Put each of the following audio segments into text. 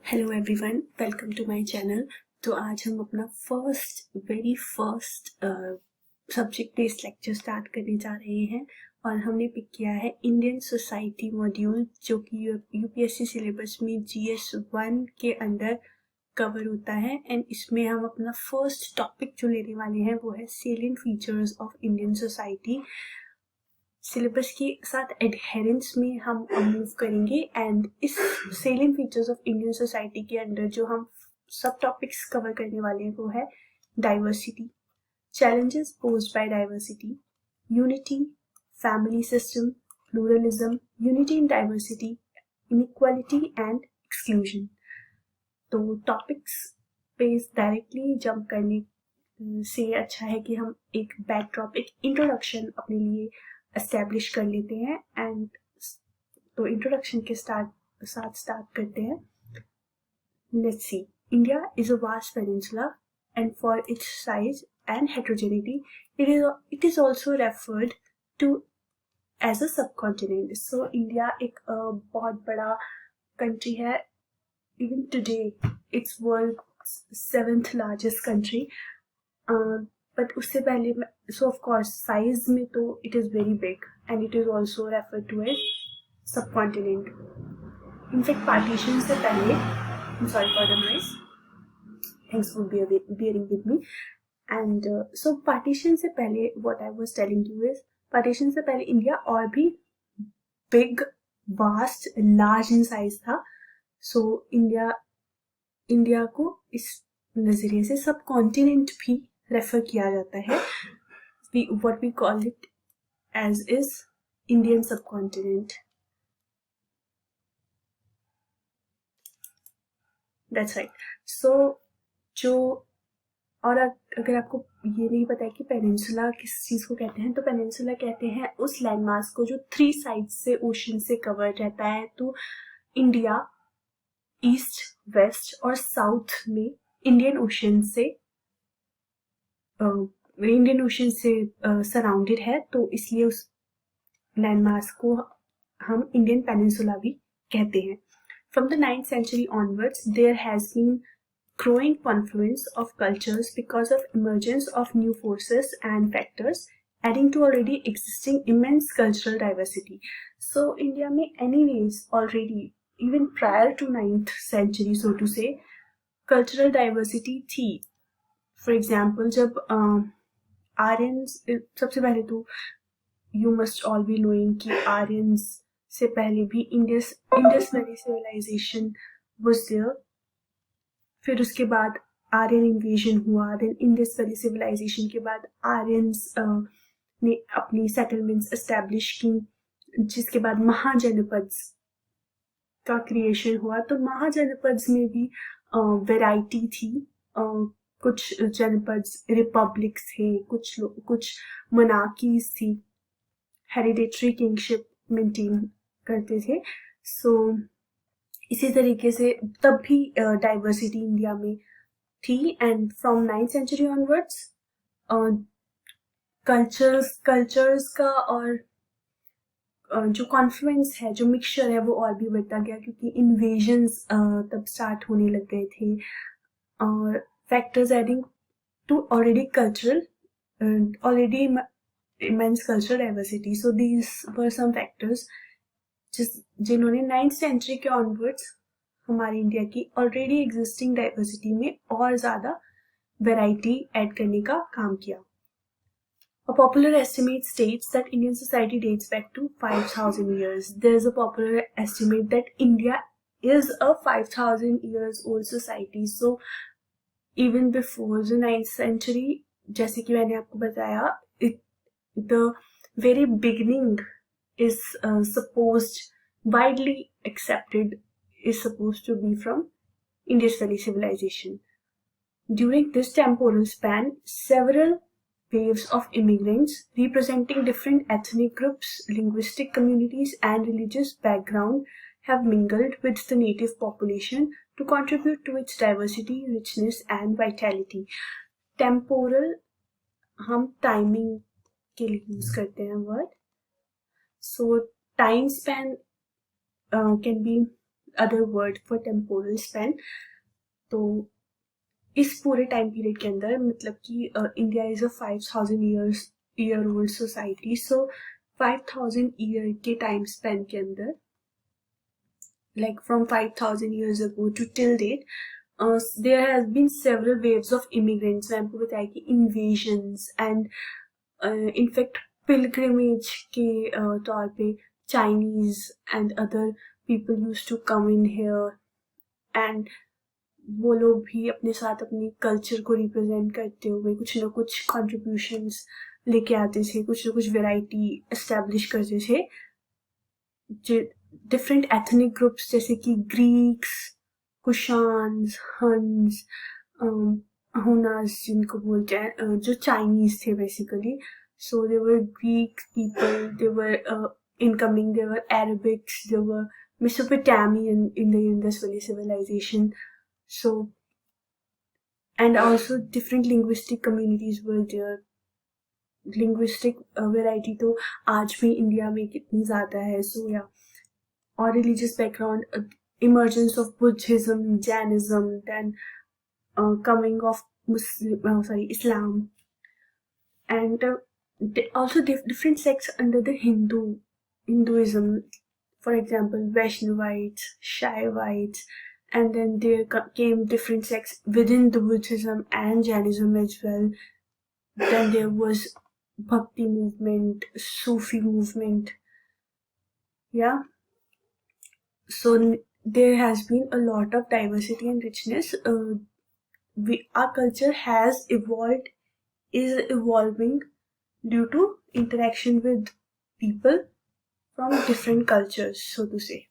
Hello everyone, welcome to my channel. तो आज हम अपना very first subject based lecture start करने जा रहे हैं और हमने पिक किया है इंडियन सोसाइटी मॉड्यूल, जो कि यूपीएससी सिलेबस में जीएस 1 के अंडर कवर होता है। एंड इसमें हम अपना फर्स्ट टॉपिक जो लेने वाले हैं वो है salient features of Indian society. Syllabus के साथ एडहेरेंस में हम मूव करेंगे एंड इस salient features of Indian society के अंडर जो हम सब टॉपिक्स कवर करने वाले हैं वो है diversity, challenges posed by diversity, unity, family system, pluralism, unity in diversity, inequality and exclusion। तो टॉपिक्स पे डायरेक्टली जंप करने से अच्छा है कि हम एक बैकड्रॉप, एक इंट्रोडक्शन अपने लिए एस्टेब्लिश कर लेते हैं। एंड तो इंट्रोडक्शन के साथ स्टार्ट करते हैं। Let's see, India is a vast peninsula and for its size and heterogeneity, it is also referred to as a subcontinent. So India एक बहुत बड़ा country है. Even today it's world's 7th largest country. But उससे पहले so of course size में तो it is very big and it is also referred to as subcontinent. In fact partition से पहले, I'm sorry for the noise, thanks for bearing with me. And so partition से पहले what I was telling you is, partition से पहले India और भी big, vast, large in size था. So India को इस नजरिए से सब कॉन्टिनेंट भी रेफर किया जाता है. What we call it as is Indian subcontinent. That's right. So जो और अगर आपको ये नहीं पता है कि पेनिनसुला किस चीज़ को कहते हैं, तो पेनिनसुला कहते हैं उस लैंडमास को जो 3 साइड्स से ओशन से कवर रहता है. तो इंडिया ईस्ट, वेस्ट और साउथ में इंडियन ओशन से सराउंडेड है, तो इसलिए उस लैंडमास को हम इंडियन पेनिनसुला भी कहते हैं. From the 9th century onwards, there has been growing confluence of cultures because of emergence of new forces and factors, adding to already existing immense cultural diversity. So India में anyways already, even prior to 9th century so to say, cultural diversity थी. For example, जब Aryans, सबसे पहले तो you must all be knowing कि Aryans से पहले भी Indus valley civilization was there. फिर उसके बाद आर्यन इन्वेजन हुआ. देन इंडस वैली सिविलाइजेशन के बाद आर्यंस ने अपनी सेटलमेंट्स एस्टैब्लिश की, जिसके बाद महाजनपद्स का क्रिएशन हुआ. तो महाजनपद्स में भी वैरायटी थी. कुछ जनपद्स रिपब्लिक्स थे, कुछ मोनार्कीज थी, हेरिडेटरी किंगशिप मेंटेन करते थे. सो इसी तरीके से तब भी डाइवर्सिटी इंडिया में थी. And from 9th century onwards cultures का और जो कॉन्फ्लुएंस है, जो मिक्सचर है, वो और भी बढ़ता गया, क्योंकि इन्वेजन्स तब स्टार्ट होने लग गए थे. और factors adding to already immense cultural diversity. So these were some factors जिन्होंने 9th century के ऑनवर्ड्स हमारे इंडिया की ऑलरेडी एग्जिस्टिंग डाइवर्सिटी में और ज्यादा वैरायटी ऐड करने का काम किया. A popular estimate states that Indian society dates back to 5,000 years. There is a popular estimate that India is a 5,000 years old society. So even before the 9th century, जैसे कि मैंने आपको बताया, the very beginning is widely accepted, is supposed to be from Indus Valley civilization. During this temporal span, several waves of immigrants representing different ethnic groups, linguistic communities and religious background have mingled with the native population to contribute to its diversity, richness and vitality. Temporal हम timing के लिए use करते हैं word. So time span can be other word for temporal span. तो इस पूरे time period के अंदर मतलब कि India is a 5000 old society, so 5000 year के टाइम स्पेन के अंदर, like from 5000 years ago to till date, there has been several waves of immigrants. मैं आपको बताया कि invasions and in fact pilgrimage के तौर पे Chinese and other people used to come in here, and वो लोग भी अपने साथ अपने कल्चर को रिप्रेजेंट करते हुए कुछ ना कुछ कॉन्ट्रीब्यूशंस लेके आते थे, कुछ ना कुछ वेराइटी एस्टेब्लिश करते थे. डिफरेंट एथनिक ग्रुप्स जैसे कि ग्रीक्स, कुशान्स, हन्स, हुनास जिनको बोलते हैं, जो चाइनीज थे basically. So they were Greek people, they were incoming, there were Arabics, there were Mesopotamian in the Indus Valley civilization. So, and also different linguistic communities were there. Linguistic variety तो आज भी India में कितनी ज़्यादा है. So yeah, और religious background, emergence of Buddhism, Jainism, then coming of Islam, and also different sects under the Hinduism. For example, Vaishnavites, Shaivites, and then there came different sects within the Buddhism and Jainism as well. Then there was Bhakti movement, Sufi movement. Yeah. So there has been a lot of diversity and richness. Our culture has evolved, is evolving due to interaction with people from different cultures, so to say.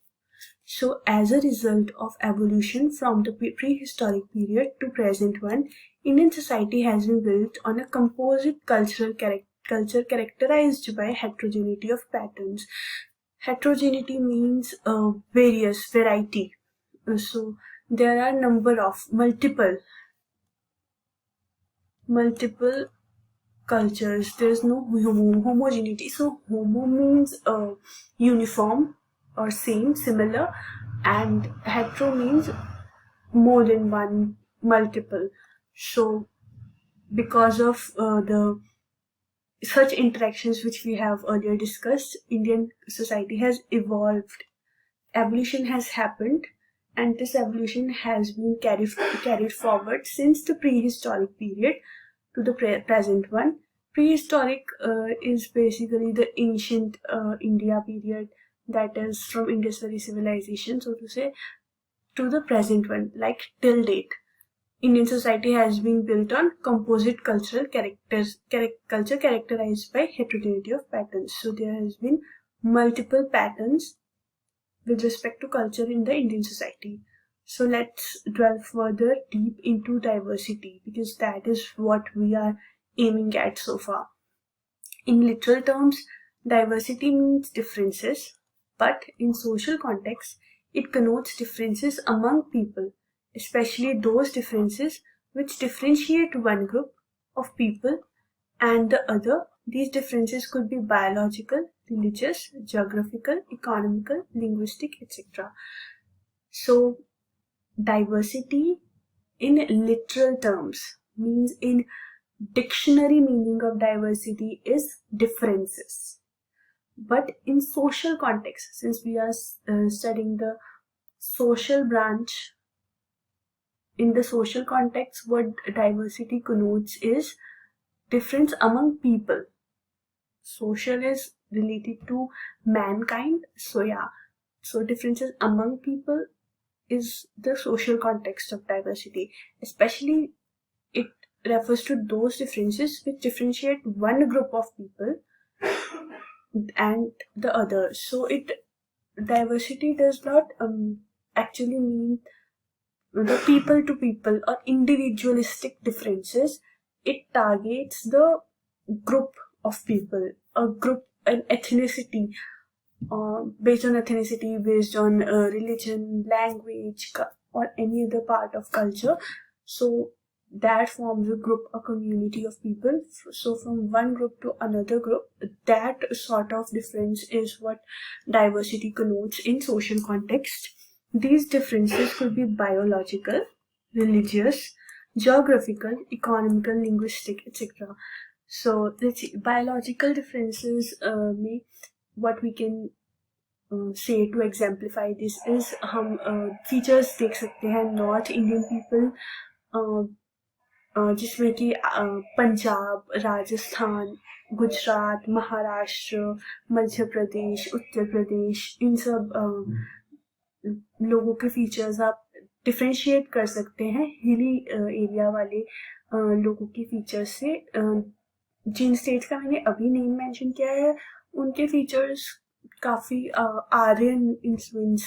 So as a result of evolution from the prehistoric period to present one, Indian society has been built on a composite culture characterized by heterogeneity of patterns. Heterogeneity means various, variety. So there are number of multiple cultures. There's no homogeneity. So homo means uniform or same, similar, and hetero means more than one, multiple. So because of the such interactions which we have earlier discussed, Indian society has evolved. Evolution has happened, and this evolution has been carried forward since the prehistoric period to the present one. Prehistoric is basically the ancient India period, that is from Indus Valley civilization, so to say, to the present one, like till date. Indian society has been built on composite culture characterized by heterogeneity of patterns. So there has been multiple patterns with respect to culture in the Indian society. So let's delve further deep into diversity, because that is what we are aiming at so far. In literal terms, diversity means differences, but in social context, it connotes differences among people, especially those differences which differentiate one group of people and the other. These differences could be biological, religious, geographical, economical, linguistic, etc. So, diversity in literal terms means, in dictionary meaning of diversity is differences. But in social context, since we are studying the social branch, in the social context, what diversity connotes is difference among people. Social is related to mankind, so yeah. So differences among people is the social context of diversity. Especially it refers to those differences which differentiate one group of people and the other. So diversity does not actually mean the people to people or individualistic differences. It targets the group of people, a group, an ethnicity, based on ethnicity, based on religion, language, or any other part of culture. So that forms a group, a community of people. So from one group to another group, that sort of difference is what diversity connotes in social context. These differences could be biological, religious, geographical, economical, linguistic, etc. So let's see, biological differences में what we can say to exemplify this is हम features देख सकते हैं North Indian people जिसमें कि पंजाब, राजस्थान, गुजरात, महाराष्ट्र, मध्य प्रदेश, उत्तर प्रदेश, इन सब लोगों के फीचर्स आप डिफ्रेंशिएट कर सकते हैं हिली एरिया वाले लोगों के फीचर्स से। जिन स्टेट्स का मैंने अभी नेम मेंशन किया है उनके फीचर्स काफ़ी आर्यन इन्फ्लुएंस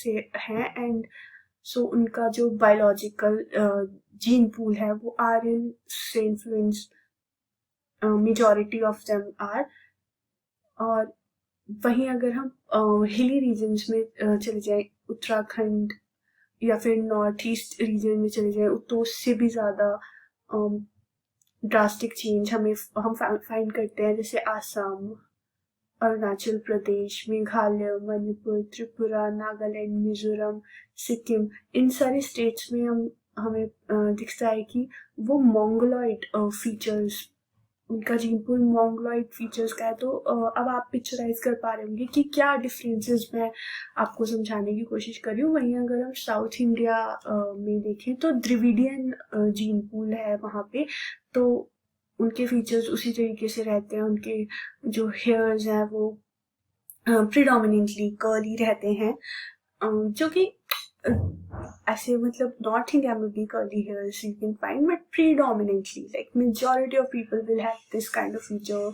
से हैं एंड सो उनका जो बायोलॉजिकल जीन पूल है वो आर्यन से influence majority of them are. और वहीं अगर हम हिली रीजन्स में चले जाएं, उत्तराखंड या फिर नॉर्थ ईस्ट रीजन में चले जाएं, तो उससे भी ज़्यादा ड्रास्टिक चेंज हम फाइंड करते हैं, जैसे आसाम, अरुणाचल प्रदेश, मेघालय, मणिपुर, त्रिपुरा, नागालैंड, मिजोरम, सिक्किम, इन सारे स्टेट्स में हमें दिखता है कि वो मोंगोलॉइड फीचर्स, उनका जीन पूल मोंगोलॉइड फीचर्स का है। तो अब आप पिक्चराइज कर पा रहे होंगे कि क्या डिफरेंसेस मैं आपको समझाने की कोशिश कर रही हूँ। वहीं अगर हम साउथ इंडिया में देखें तो द्रविडियन जीन पूल है वहाँ पे, तो उनके फीचर्स उसी तरीके से रहते हैं। उनके जो हेयर्स हैं वो प्रिडोमिनेंटली कर्ली रहते हैं, जो कि ऐसे मतलब नॉर्थ इंडिया में भी curly hairs you can find, but predominantly like majority of people will have this kind of feature,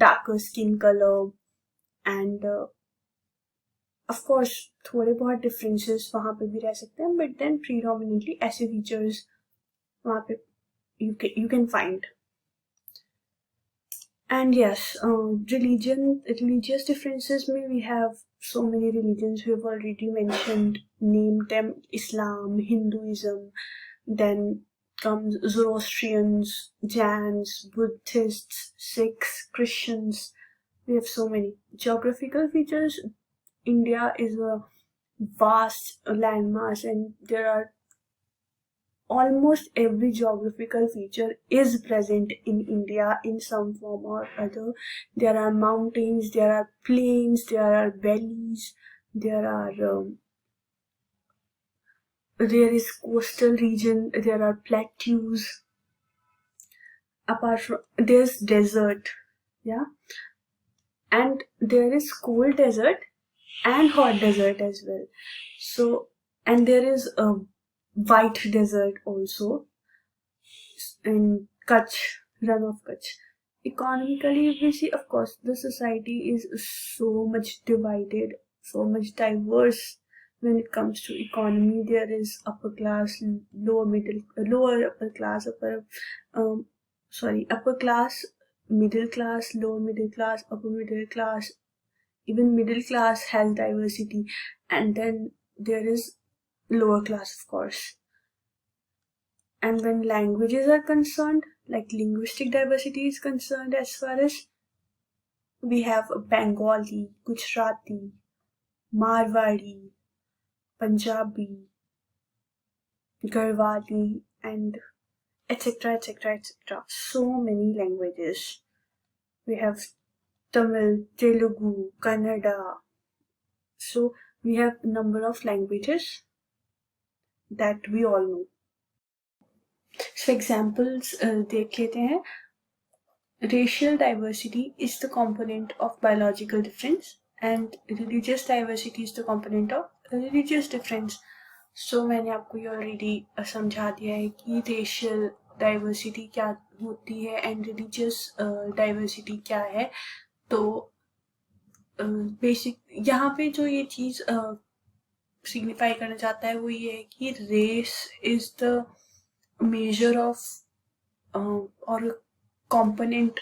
darker skin color and of course थोड़े बहुत differences वहाँ पे भी रह सकते हैं, but then predominantly ऐसे features वहाँ पे you can find. And yes, religious differences में we have so many religions we have already mentioned, named them: Islam, Hinduism, then comes Zoroastrians, Jains, Buddhists, Sikhs, Christians. We have so many. Geographical features: India is a vast landmass and there are almost every geographical feature is present in India in some form or other. There are mountains, there are plains, there are valleys, there is coastal region, there are plateaus. Apart from there's desert, yeah, and there is cold desert and hot desert as well. So, and there is a white desert also in Kutch, run of Kutch. Economically, we see, of course, the society is so much divided, so much diverse. When it comes to economy, there is upper class, upper class, middle class, lower middle class, upper middle class, even middle class has diversity, and then there is lower class, of course. And when languages are concerned, like linguistic diversity is concerned, as far as we have Bengali, Gujarati, Marwari, Punjabi, Garhwali, and etc. etc. etc. So many languages. We have Tamil, Telugu, Kannada. So we have a number of languages that we all know. So examples देख लेते हैं. Racial diversity is the component of biological difference and religious diversity is the component of religious difference. So मैंने आपको ये already समझा दिया है कि racial diversity क्या होती है and religious diversity क्या है. तो बेसिक यहाँ पे जो ये चीज़ सिग्निफाई करना चाहता है वो ये है कि race is the measure of or a component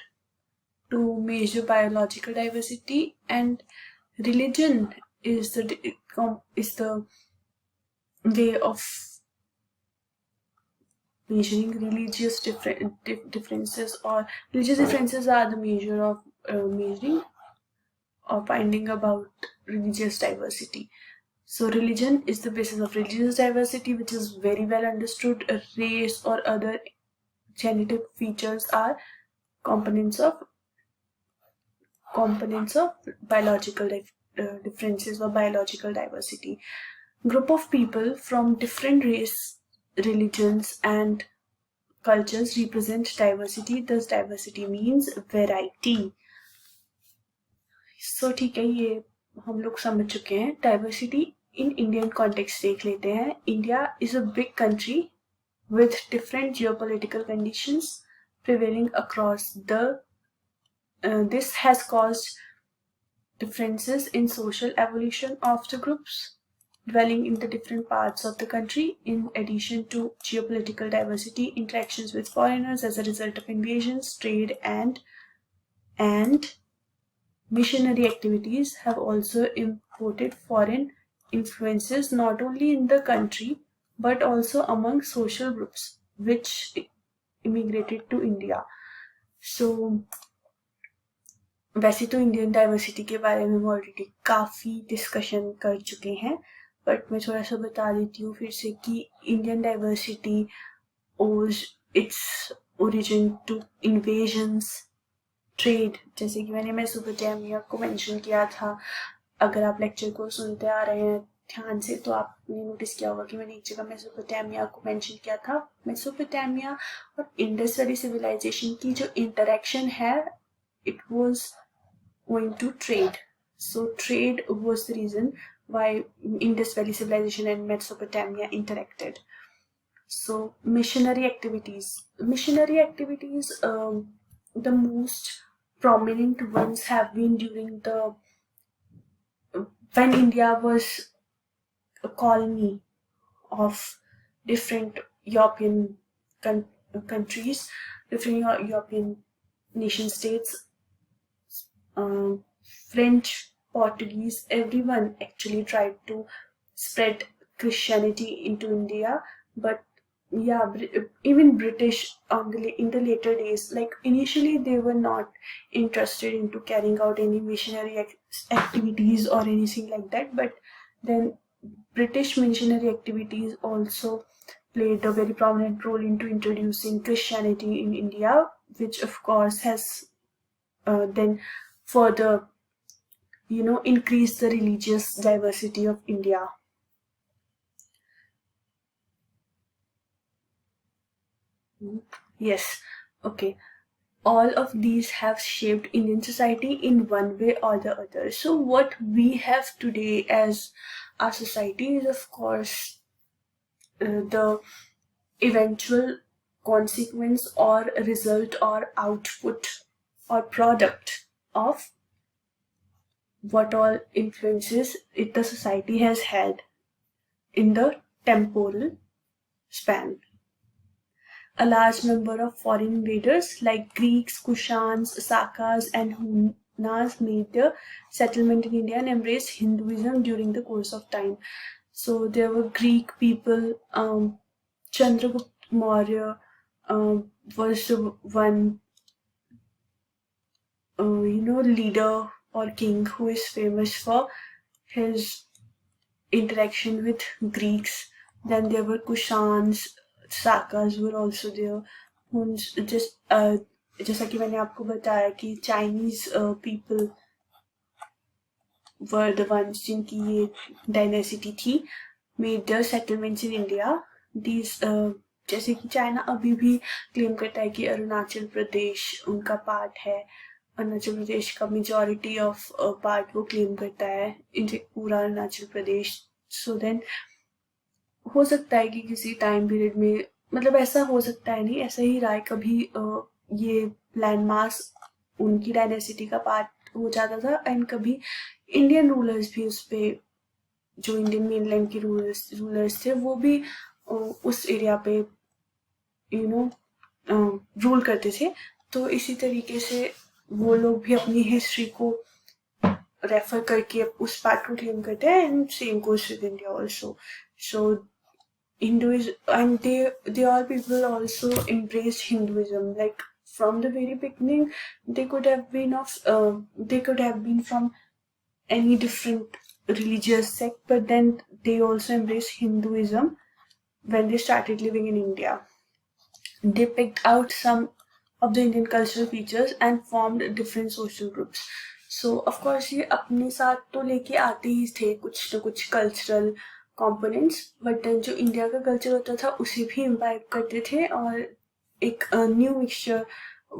to measure biological diversity, and religion is the way of measuring religious differences, or religious differences are the measure of measuring or finding about religious diversity. So religion is the basis of religious diversity, which is very well understood. A race or other genetic features are components of biological differences or biological diversity. Group of people from different race, religions, and cultures represent diversity. Thus, diversity means variety. So ठीक है, ये हम लोग समझ चुके हैं. Diversity in Indian context देख लेते हैं. India is a big country with different geopolitical conditions prevailing across this has caused differences in social evolution of the groups dwelling in the different parts of the country. In addition to geopolitical diversity, interactions with foreigners as a result of invasions, trade, and missionary activities have also imported foreign influences not only in the country but also among social groups which immigrated to India. So वैसे तो Indian diversity के बारे में हम already काफ़ी discussion कर चुके हैं, बट मैं थोड़ा सा बता देती हूँ फिर से कि Indian diversity owes its origin to invasions, trade. जैसे कि मैंने मेसोपोटामिया को मेंशन किया था. अगर आप लेक्चर को सुनते आ रहे हैं ध्यान से तो आपने नोटिस किया होगा कि मैंने एक जगह मेसोपोटामिया को मेंशन किया था. मेसोपोटामिया और इंडस वैली सिविलाइजेशन की जो इंटरेक्शन है, it was going to trade. So trade was the reason why Indus valley civilization and Mesopotamia interacted. So missionary activities, the most prominent ones have been during when India was a colony of different European countries, different European nation states. French, Portuguese, everyone actually tried to spread Christianity into India, but yeah, even British in the later days, like initially they were not interested into carrying out any missionary activities or anything like that, but then British missionary activities also played a very prominent role into introducing Christianity in India, which of course has then further increased the religious diversity of India. Yes, okay. All of these have shaped Indian society in one way or the other. So what we have today as our society is, of course, the eventual consequence or result or output or product of what all influences the society has had in the temporal span. A large number of foreign invaders like Greeks, Kushans, Sakas, and Hunas made their settlement in India and embraced Hinduism during the course of time. So there were Greek people. Chandragupta Maurya was one, leader or king who is famous for his interaction with Greeks. Then there were Kushans. Sakas were also there. जैसा कि मैंने आपको बताया कि Chinese people were the ones जिनकी ये dynasty थी, made their settlements in India. These जैसे कि चाइना अभी भी क्लेम करता है कि अरुणाचल प्रदेश उनका पार्ट है. अरुणाचल प्रदेश का मेजॉरिटी ऑफ पार्ट वो क्लेम करता है, पूरा अरुणाचल प्रदेश. सो देन हो सकता है कि किसी टाइम पीरियड में, मतलब ऐसा हो सकता है नहीं, ऐसा ही रहा है, कभी ये लैंड मास उनकी डायनेसिटी का पार्ट हो जाता था एंड कभी इंडियन रूलर्स भी उस पे, जो इंडियन मेनलैंड के रूलर्स थे वो भी उस एरिया पे रूल करते थे. तो इसी तरीके से वो लोग भी अपनी हिस्ट्री को रेफर करके उस पार्ट को क्लेम करते हैं and same goes with India also. So Hinduism, and they all people also embraced Hinduism. Like from the very beginning, they could have been from any different religious sect, but then they also embraced Hinduism when they started living in India. They picked out some of the Indian cultural features and formed different social groups. So of course ये अपने साथ तो लेके आते ही थे कुछ न कुछ कल्चरल कंपोनेंट्स, बट देन जो इंडिया का कल्चर होता था उसे भी इम्बाइब करते थे और एक न्यू मिक्सचर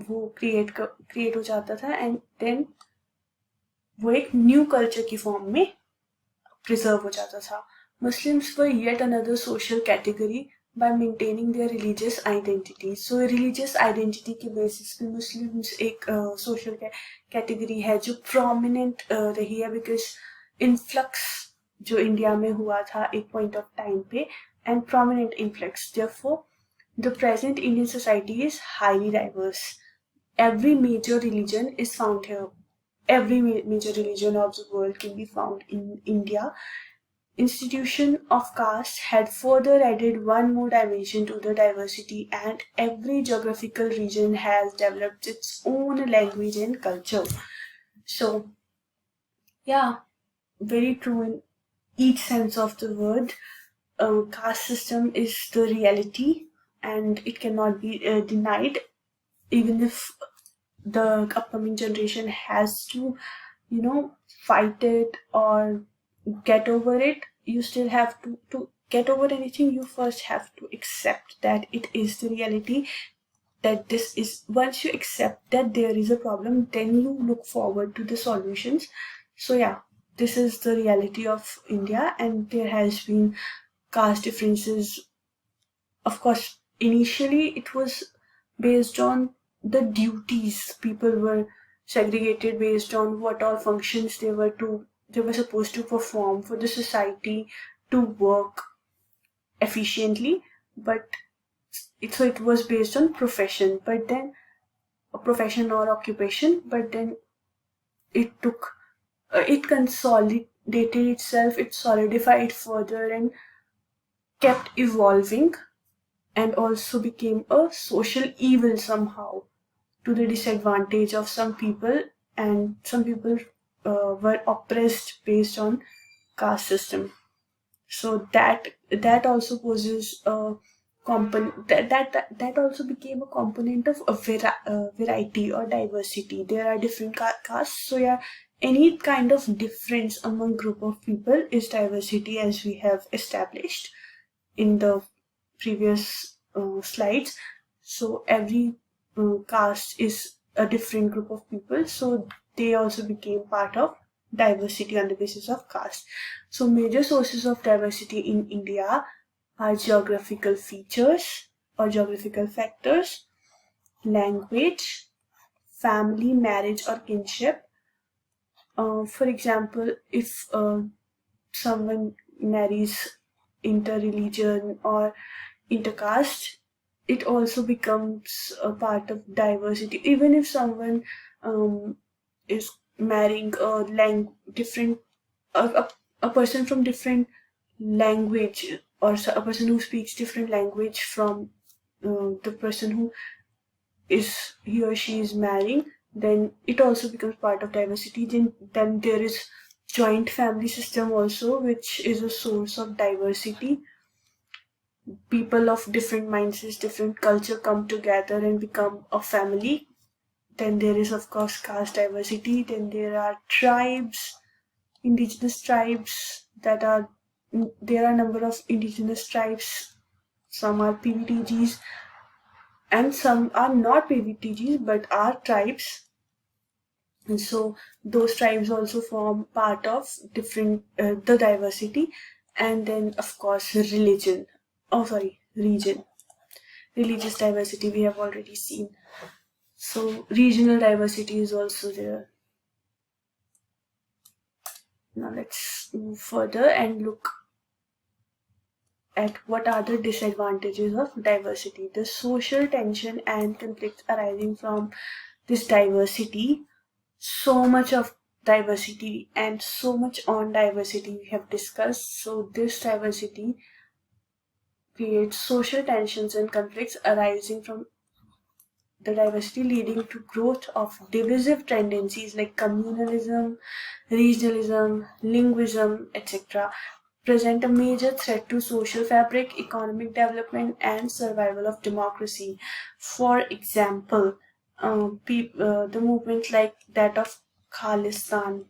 वो क्रिएट हो जाता था, एंड देन वो एक न्यू कल्चर की फॉर्म में प्रिजर्व हो जाता था. Muslims were yet another social category by maintaining their religious identity. So religious identity के basis पे Muslims एक social category है जो prominent रही है, because influx जो इंडिया में हुआ था एक point of time पे, and prominent influx. Therefore, the present Indian society is highly diverse. Every major religion is found here. Every major religion of the world can be found in India. Institution of caste had further added one more dimension to the diversity, and every geographical region has developed its own language and culture. So, yeah, very true in each sense of the word. Caste system is the reality, and it cannot be denied, even if the upcoming generation has to, fight it or get over it. You still have to get over anything. You first have to accept that it is the reality, that this is, once you accept that there is a problem, then you look forward to the solutions. So yeah, this is the reality of India, and there has been caste differences. Of course, initially it was based on the duties. People were segregated based on what all functions they were supposed to perform for the society to work efficiently, but it was based on profession, but then a profession or occupation, but then it consolidated itself, it solidified further and kept evolving, and also became a social evil somehow, to the disadvantage of some people, and some people were oppressed based on caste system. So that also poses a that also became a component of a variety or diversity. There are different castes, so yeah, any kind of difference among group of people is diversity, as we have established in the previous slides. So every caste is a different group of people, so they also became part of diversity on the basis of caste. So major sources of diversity in India are geographical features or geographical factors, language, family, marriage or kinship. For example, if someone marries inter-religion or intercaste, it also becomes a part of diversity. Even if someone is marrying a person from different language, or a person who speaks different language from the person who he or she is marrying, then it also becomes part of diversity. Then there is joint family system also, which is a source of diversity. People of different mindsets, different culture come together and become a family. Then there is of course caste diversity. Then there are tribes, indigenous tribes there are a number of indigenous tribes. Some are PVTGs and some are not PVTGs but are tribes. And so those tribes also form part of different the diversity. And then of course region. Religious diversity we have already seen. So regional diversity is also there. Now let's move further and look at what are the disadvantages of diversity. The social tension and conflicts arising from this diversity. So much of diversity and so much on diversity we have discussed. So this diversity creates social tensions and conflicts arising from the diversity leading to growth of divisive tendencies like communalism, regionalism, linguism, etc., present a major threat to social fabric, economic development, and survival of democracy. For example, the movement like that of Khalistan.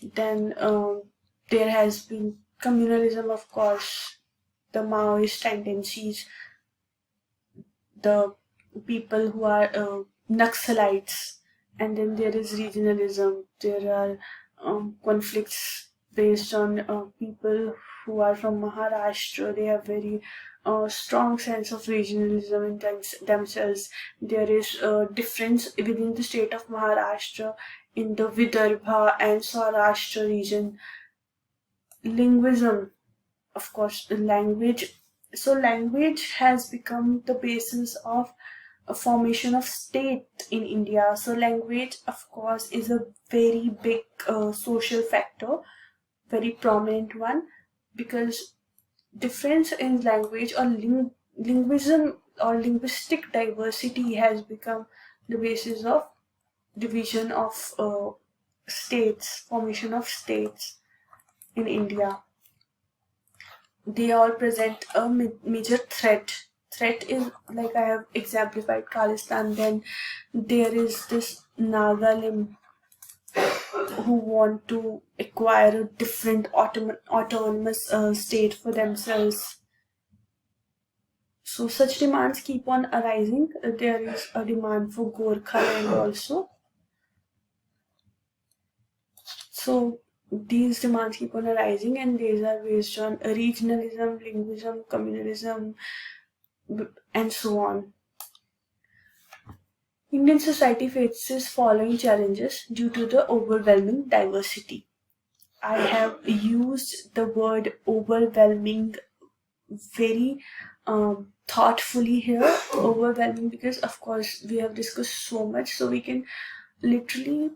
Then there has been communalism, of course, the Maoist tendencies, the people who are Naxalites, and then there is regionalism. There are conflicts based on people who are from Maharashtra. They have very strong sense of regionalism in themselves. There is a difference within the state of Maharashtra in the Vidarbha and Saurashtra region. Linguism, of course, the language. So language has become the basis of a formation of state in India. So language, of course, is a very big social factor, very prominent one, because difference in language or linguism or linguistic diversity has become the basis of division of states, formation of states in India. They all present a major threat. Threat is, like I have exemplified, Khalistan. Then there is this Nagalim who want to acquire a different autonomous state for themselves. So such demands keep on arising. There is a demand for Gorkhaland also. So these demands keep on arising, and these are based on regionalism, linguism, communalism, and so on. Indian society faces following challenges due to the overwhelming diversity. I have used the word overwhelming very thoughtfully here. Overwhelming because, of course, we have discussed so much, so we can literally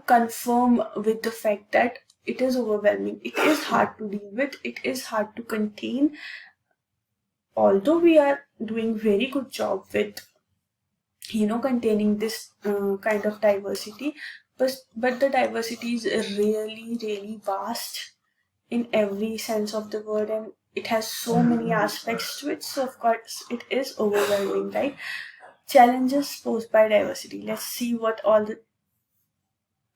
confirm with the fact that it is overwhelming. It is hard to deal with. It is hard to contain. Although we are doing very good job with, containing this kind of diversity, but the diversity is really, really vast in every sense of the word, and it has so many aspects to it. So of course, it is overwhelming, right? Challenges posed by diversity. Let's see what all the,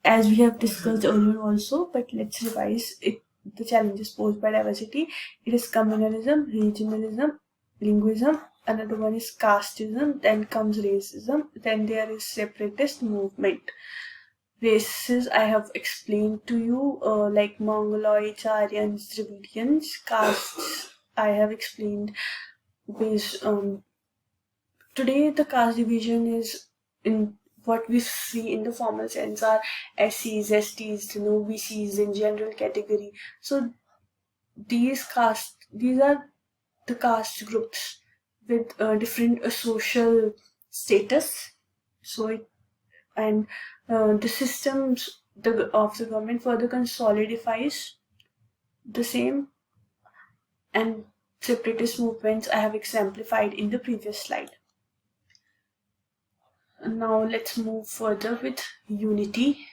as we have discussed earlier also, but let's revise it. The challenges posed by diversity. It is communalism, regionalism, linguism. Another one is casteism. Then comes racism. Then there is separatist movement. Races I have explained to you, like Mongoloids, Aryans, Dravidians. Castes I have explained based on. Today the caste division is in what we see in the formal sense are SCs, STs, VCs in general category. So these are the caste groups with different social status. So the systems of the government further consolidifies the same, and separatist movements I have exemplified in the previous slide. Now let's move further with unity.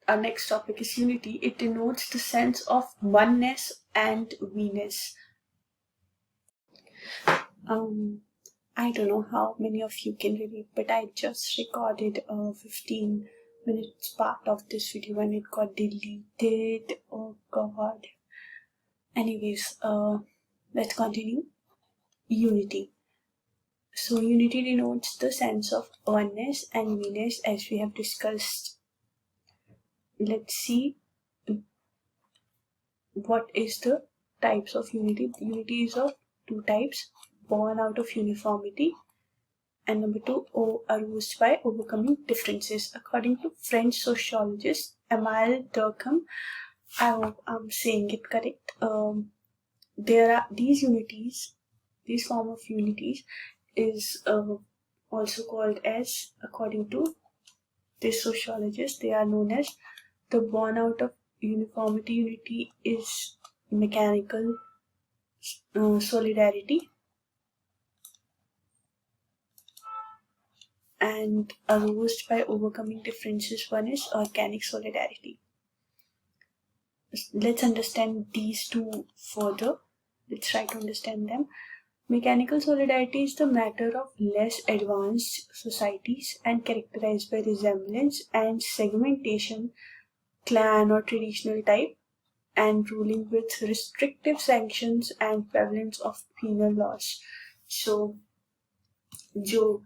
Our next topic is unity. It denotes the sense of oneness and we-ness. I don't know how many of you can relate, but I just recorded a 15 minutes part of this video and it got deleted. Oh god. Anyways, let's continue. Unity. So unity denotes the sense of oneness and we-ness, as we have discussed. Let's see what is the types of unity. Unity is of two types: born out of uniformity, and number two, arose by overcoming differences. According to French sociologist Emile Durkheim, I hope I'm saying it correct, there are these unities, this form of unities is also called as, according to this sociologist, they are known as the born out of uniformity. Unity is mechanical solidarity. and arose by overcoming differences. One is organic solidarity. Let's understand these two further. Let's try to understand them. Mechanical solidarity is the matter of less advanced societies and characterized by resemblance and segmentation, clan or traditional type, and ruling with restrictive sanctions and prevalence of penal laws. So, जो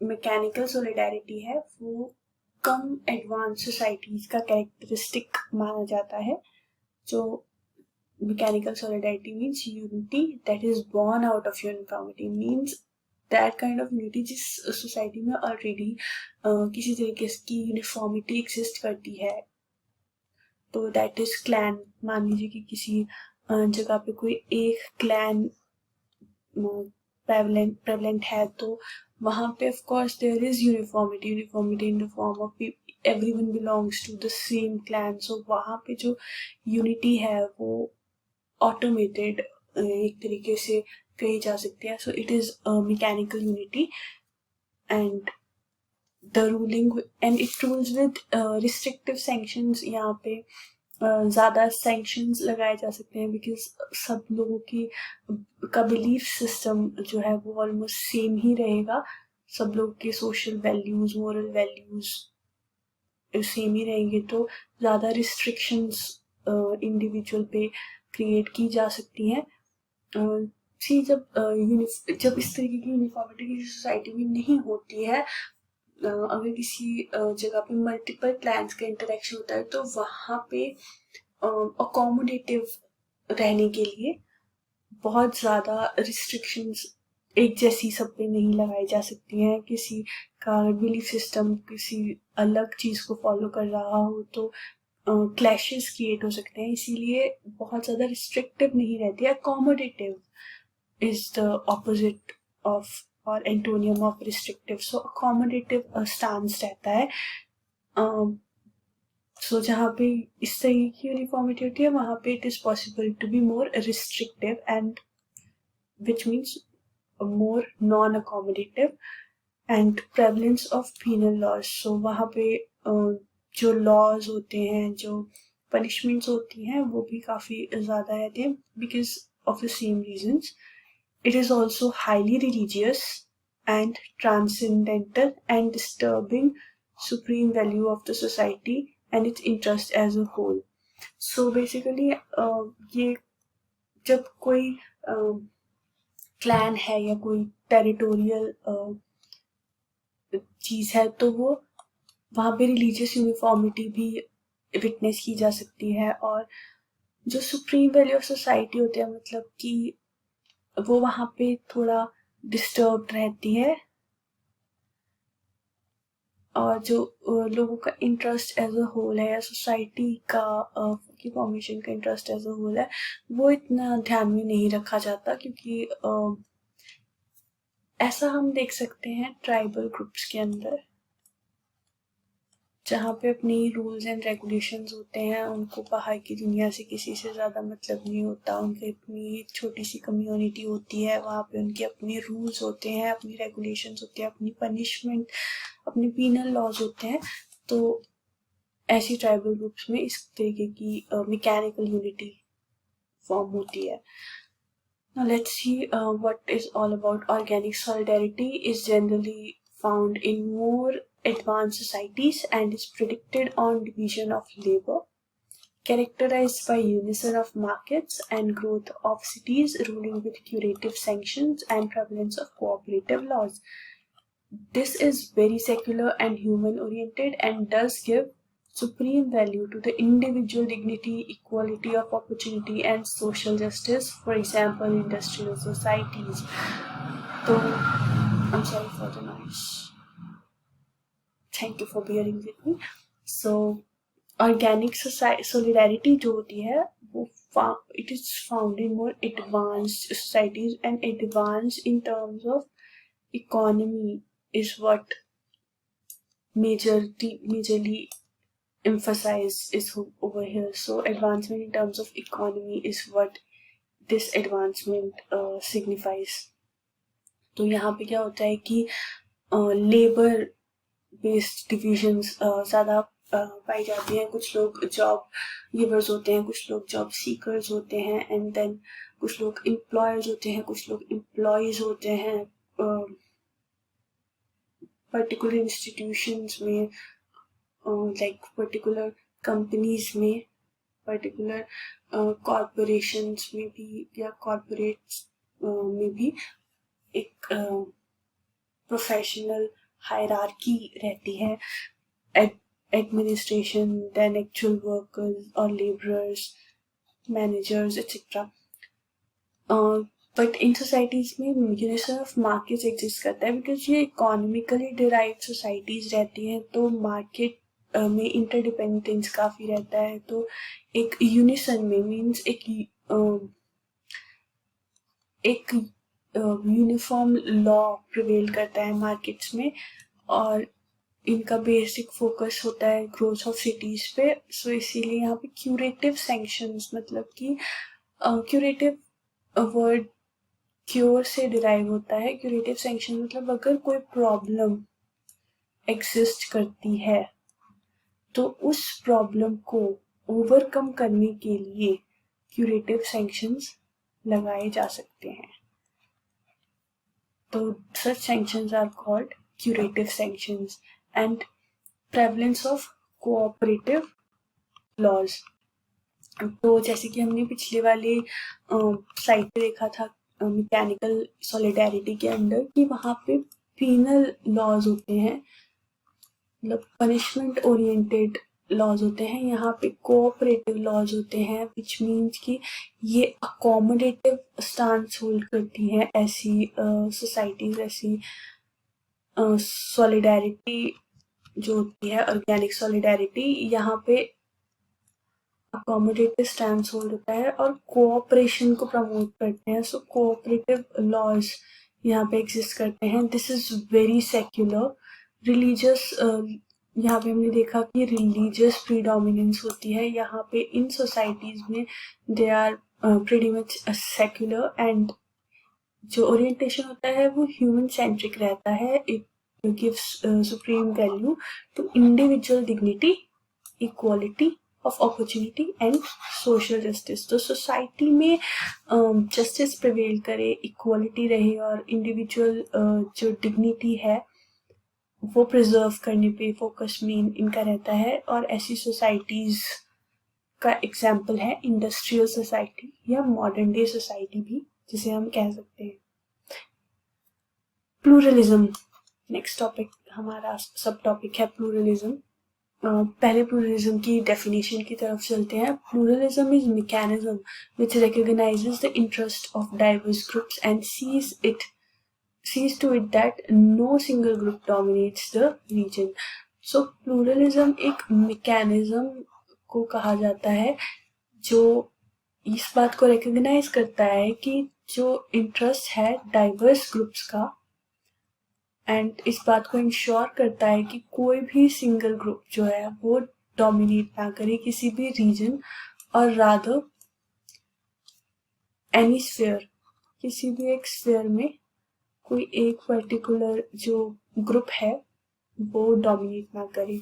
mechanical solidarity है वो कम advance societies का characteristic माना जाता है. जो mechanical solidarity means unity that is born out of uniformity, means that kind of unity जिस society में ऑलरेडी किसी तरीके की यूनिफॉर्मिटी एग्जिस्ट करती है. तो दैट इज क्लैन. मान लीजिए कि किसी जगह पे कोई एक क्लैन prevalent है, तो वहाँ पे of course there is uniformity in the form of everyone belongs to the same clan. So वहाँ पे जो unity है वो automated एक तरीके से कही जा सकती है. So it is a mechanical unity and the ruling and it rules with restrictive sanctions. यहाँ पे ज़्यादा सैंक्शंस लगाए जा सकते हैं बिकॉज सब लोगों की का बिलीफ सिस्टम जो है वो ऑलमोस्ट सेम ही रहेगा. सब लोग के social values, moral values same ही रहेंगे, तो ज़्यादा रिस्ट्रिक्शंस इंडिविजुअल पे क्रिएट की जा सकती हैं. जब इस तरीके की यूनिफॉर्मिटी किसी सोसाइटी में नहीं होती है, अगर किसी जगह पे मल्टीपल क्लैंस का इंटरेक्शन होता है, तो वहाँ पे अकोमोडेटिव रहने के लिए बहुत ज़्यादा रिस्ट्रिक्शंस एक जैसी सब पे नहीं लगाई जा सकती हैं. किसी का बिलीफ सिस्टम किसी अलग चीज़ को फॉलो कर रहा हो तो क्लैशेस क्रिएट हो सकते हैं. इसीलिए बहुत ज़्यादा रिस्ट्रिक्टिव नहीं रहती है. Accommodative is the opposite of और antonym of restrictive. So accommodative stance रहता है. सो जहाँ पे इस तरह की यूनिफॉर्मिटी होती है वहाँ पे it is possible to be more restrictive and which means more non accommodative and prevalence of penal laws. So वहाँ पे जो लॉज होते हैं, जो पनिशमेंट्स होती हैं, वो भी काफ़ी ज़्यादा रहते हैं because of the same reasons. It is also highly religious and transcendental and disturbing supreme value of the society and its interest as a whole. So basically ये जब कोई क्लैन है या कोई टेरिटोरियल चीज़ है तो वो वहाँ पे रिलीजियस यूनिफॉर्मिटी भी विटनेस की जा सकती है. और जो सुप्रीम वैल्यू ऑफ सोसाइटी होते हैं, मतलब कि वो वहाँ पे थोड़ा डिस्टर्ब रहती है. और जो लोगों का इंटरेस्ट एज अ होल है या सोसाइटी का की फॉर्मेशन का इंटरेस्ट एज अ होल है, वो इतना ध्यान में नहीं रखा जाता. क्योंकि ऐसा हम देख सकते हैं ट्राइबल ग्रुप्स के अंदर, जहाँ पे अपनी रूल्स एंड रेगुलेशंस होते हैं. उनको बाहर की दुनिया से किसी से ज़्यादा मतलब नहीं होता. उनकी अपनी छोटी सी कम्युनिटी होती है, वहाँ पे उनके अपने रूल्स होते हैं, अपनी रेगुलेशंस होती है, अपनी पनिशमेंट, अपने पीनल लॉज होते हैं. तो ऐसी ट्राइबल ग्रुप्स में इस तरीके की मैकेनिकल यूनिटी फॉर्म होती है. Now let's see what is all about. Organic solidarity is generally found in more advanced societies and is predicted on division of labor, characterized by unison of markets and growth of cities ruling with curative sanctions and prevalence of cooperative laws. This is very secular and human oriented and does give supreme value to the individual dignity, equality of opportunity and social justice. For example, industrial societies. So, I'm sorry for the noise. Thank you for bearing with me. So, organic solidarity जो होती है वो it is found in more advanced societies, and advanced in terms of economy is what majorly emphasized is over here. So advancement in terms of economy is what this advancement signifies. तो यहाँ पे क्या होता है कि labour based divisions ज़्यादा पाई जाती हैं। कुछ लोग जॉब गिवर्स होते हैं, कुछ लोग जॉब सीकर्स होते हैं, एंड देन कुछ लोग एम्प्लॉयर्स होते हैं, कुछ लोग एम्प्लॉयज होते हैं। पर्टिकुलर इंस्टीट्यूशंस में, लाइक पर्टिकुलर कंपनीज में, पर्टिकुलर कॉरपोरेशंस में भी या कॉरपोरेट्स में भी एक प्रोफेशनल हायरार्की रहती है। एडमिनिस्ट्रेशन, देन एक्चुअल वर्कर्स और labourers, managers etcetera. But in societies में यूनिसन ऑफ मार्केट्स एग्जिस्ट करता है, बिकॉज ये इकोनॉमिकली डिराइव्ड सोसाइटीज रहती हैं, तो मार्केट में इंटरडिपेंडेंस काफ़ी रहता है। तो एक यूनिसन में मीन्स एक यूनिफॉर्म लॉ प्रिवेल करता है मार्केट्स में, और इनका बेसिक फोकस होता है ग्रोथ ऑफ सिटीज पे। सो इसीलिए यहाँ पे क्यूरेटिव सैंक्शंस, मतलब कि क्यूरेटिव वर्ड क्योर से डिराइव होता है। क्यूरेटिव सैंक्शन मतलब अगर कोई प्रॉब्लम एग्जिस्ट करती है तो उस प्रॉब्लम को ओवरकम करने के लिए क्यूरेटिव सैंक्शंस लगाए जा सकते हैं। तो such sanctions are called curative sanctions and prevalence of cooperative laws। तो जैसे कि हमने पिछले वाले स्लाइड पे देखा था मैकेनिकल सॉलिडेरिटी के अंदर, कि वहाँ पे पीनल लॉज होते हैं, मतलब पनिशमेंट ओरिएंटेड लॉज होते हैं। यहाँ पे कोऑपरेटिव लॉज होते हैं, विच मीन्स कि ये अकोमोडेटिव स्टांस होल्ड करती हैं ऐसी सोसाइटीज, ऐसी सॉलिडेरिटी जो होती है ऑर्गेनिक सॉलिडेरिटी, यहाँ पे अकोमोडेटिव स्टैंड होल्ड होता है और कोऑपरेशन को प्रमोट करते हैं। सो कोऑपरेटिव लॉज यहाँ पे एग्जिस्ट करते हैं। This is very secular. Religious, यहाँ पे हमने देखा कि रिलीजियस प्रीडोमिनेंस होती है यहाँ पे इन सोसाइटीज में। They are pretty much secular, and जो ओरिएंटेशन होता है वो ह्यूमन सेंट्रिक रहता है। It gives supreme value to individual dignity, equality of opportunity and social justice. तो सोसाइटी में जस्टिस प्रिवेल करे, इक्वालिटी रहे, और इंडिविजुअल जो डिग्निटी है वो प्रिजर्व करने पे फोकस मेन इनका रहता है। और ऐसी सोसाइटीज का एग्जाम्पल है इंडस्ट्रियल सोसाइटी या मॉडर्न डे सोसाइटी भी, जिसे हम कह सकते हैं। प्लूरलिज्म नेक्स्ट टॉपिक, हमारा सब टॉपिक है प्लूरलिज्म। पहले प्लूरलिज्म की डेफिनेशन की तरफ चलते हैं। Pluralism is mechanism which recognizes the interest of diverse groups and sees to it that no single group dominates the region। So pluralism एक मैकेनिज्म को कहा जाता है जो इस बात को रिकॉग्नाइज करता है कि जो इंटरेस्ट है डाइवर्स ग्रुप्स का, एंड इस बात को इंश्योर करता है कि कोई भी सिंगल ग्रुप जो है वो डोमिनेट ना करे किसी भी रीजन, और रादर एनी स्फीयर, किसी भी एक स्फीयर में कोई एक पर्टिकुलर जो ग्रुप है वो डोमिनेट ना करे।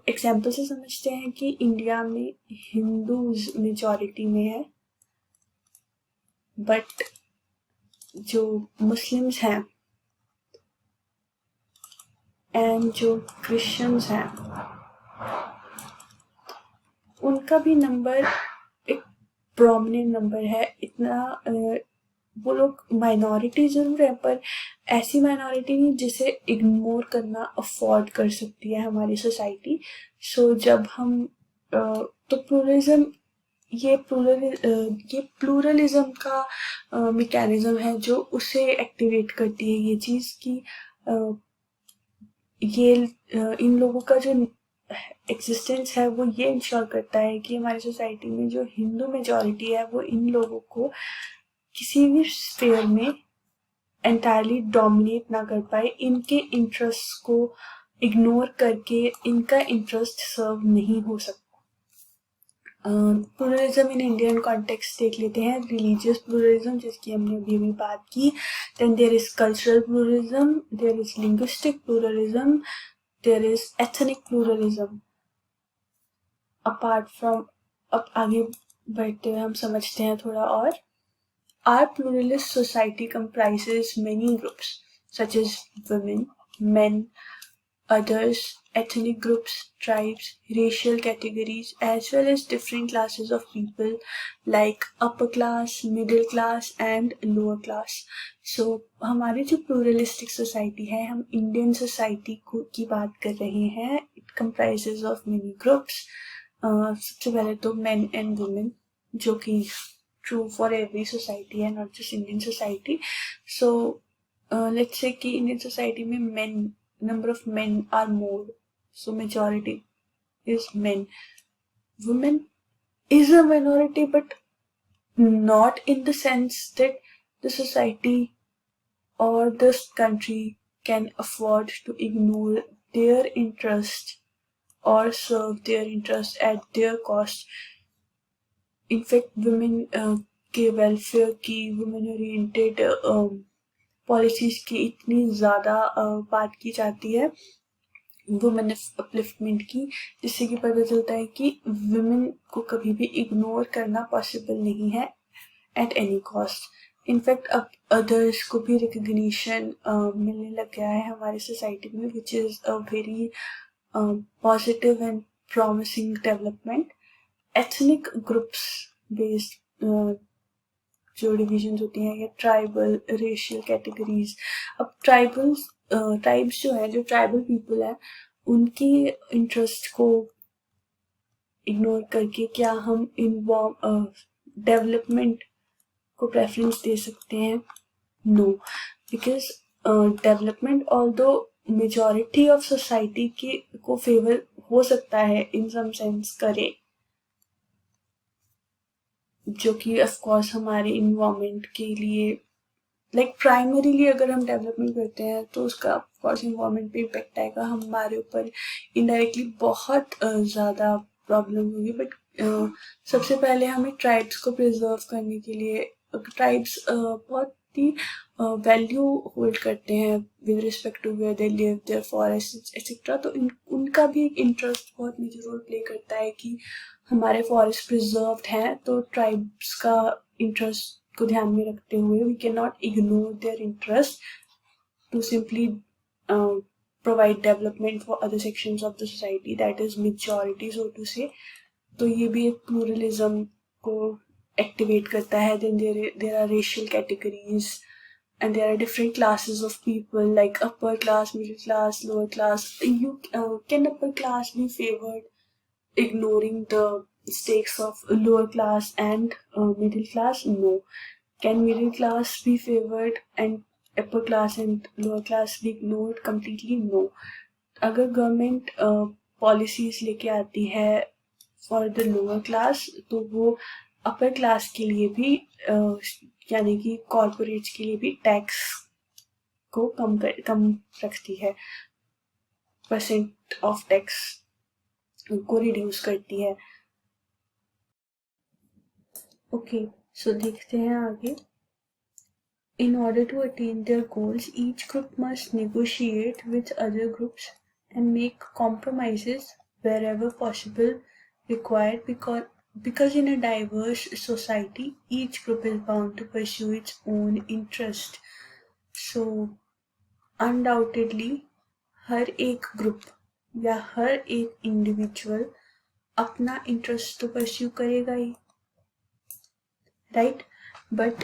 एग्जाम्पल से समझते हैं कि इंडिया में हिंदूज मेजॉरिटी में है, बट जो मुस्लिम्स हैं एंड जो क्रिश्चियंस हैं उनका भी नंबर एक प्रोमिनेंट नंबर है। इतना वो लोग माइनॉरिटी जरूर है, पर ऐसी माइनॉरिटी नहीं जिसे इग्नोर करना अफोर्ड कर सकती है हमारी सोसाइटी। सो जब हम तो प्लूरलिज्म, ये प्लूरलिज्म का मैकेनिज्म है जो उसे एक्टिवेट करती है ये चीज़ कि ये इन लोगों का जो एग्जिस्टेंस है वो ये इंश्योर करता है कि हमारी सोसाइटी में जो हिंदू मेजॉरिटी है वो इन लोगों को किसी भी स्फीयर में एंटायरली डोमिनेट ना कर पाए, इनके इंटरेस्ट को इग्नोर करके इनका इंटरेस्ट सर्व नहीं हो सकता। प्लूरलिज्म इन इंडियन कॉन्टेक्स्ट देख लेते हैं. रिलीजियस प्लूरलिज्म जिसकी हमने अभी बात की. Then there is cultural pluralism, there is linguistic pluralism, there is ethnic pluralism. Apart from, अब आगे बढ़ते हुए हम समझते हैं थोड़ा और. Our pluralist society comprises many groups such as women, men, others, ethnic groups, tribes, racial categories, as well as different classes of people like upper class, middle class and lower class. So हमारी जो pluralistic society है, हम Indian society की बात कर रहे हैं. It comprises of many groups. सबसे पहले तो men and women, जो कि true for every society and not just Indian society. So let's say कि Indian society में number of men are more, so majority is men. Women is a minority, but not in the sense that the society or this country can afford to ignore their interest or serve their interest at their cost. In fact women के welfare की, women oriented policies की इतनी ज़्यादा बात की जाती है, women upliftment की, जिससे कि पता चलता है कि वुमेन को कभी भी इग्नोर करना पॉसिबल नहीं है एट एनी कॉस्ट. इनफैक्ट अब अदर्स को भी रिकग्निशन मिलने लग गया है हमारी सोसाइटी में, which is a very positive and promising development. Ethnic groups based जो डिविजन्स होती हैं, या ट्राइबल, रेशियल कैटेगरीज. अब ट्राइब्स जो है, जो ट्राइबल पीपल है, उनकी इंटरेस्ट को इग्नोर करके क्या हम डेवलपमेंट को प्रेफरेंस दे सकते हैं? No, because development although majority of society को फेवर हो सकता है इन सम सेंस करे, जो कि ऑफ कोर्स हमारे इन्वायरमेंट के लिए, लाइक प्राइमरीली अगर हम डेवलपमेंट करते हैं तो उसका ऑफ कोर्स इन्वायरमेंट पे इम्पेक्ट आएगा, हमारे ऊपर इनडायरेक्टली बहुत ज़्यादा प्रॉब्लम होगी. बट सबसे पहले हमें ट्राइब्स को प्रिजर्व करने के लिए, ट्राइब्स बहुत ही वैल्यू होल्ड करते हैं with respect to where they live, their forest etcetera. तो उनका भी एक इंटरेस्ट बहुत मेजर रोल प्ले करता है कि हमारे फॉरेस्ट प्रिजर्व्ड हैं. तो ट्राइब्स का इंटरेस्ट को ध्यान में रखते हुए we can not ignore their interest to simply provide development for other sections of the society, that is majority so to say. तो ये भी एक प्लूरलिज्म को एक्टिवेट करता है. Then there are racial categories and there are different classes of people like upper class, middle class, lower class. Can upper class be favored ignoring the stakes of lower class and middle class? No. Can middle class be favored and upper class and lower class be ignored completely? No. अगर government policies लेके आती है for the lower class, तो वो upper class के लिए भी यानी कि कॉर्पोरेट्स के लिए भी टैक्स को कम रखती है, परसेंट ऑफ टैक्स को रिड्यूस करती है. ओके, सो देखते हैं आगे. In order to attain their goals, each group must negotiate with other groups and make compromises wherever possible required, because in a diverse society, each group is bound to pursue its own interest. So, undoubtedly, हर एक group या हर एक individual अपना interest तो pursue करेगा ही, right. But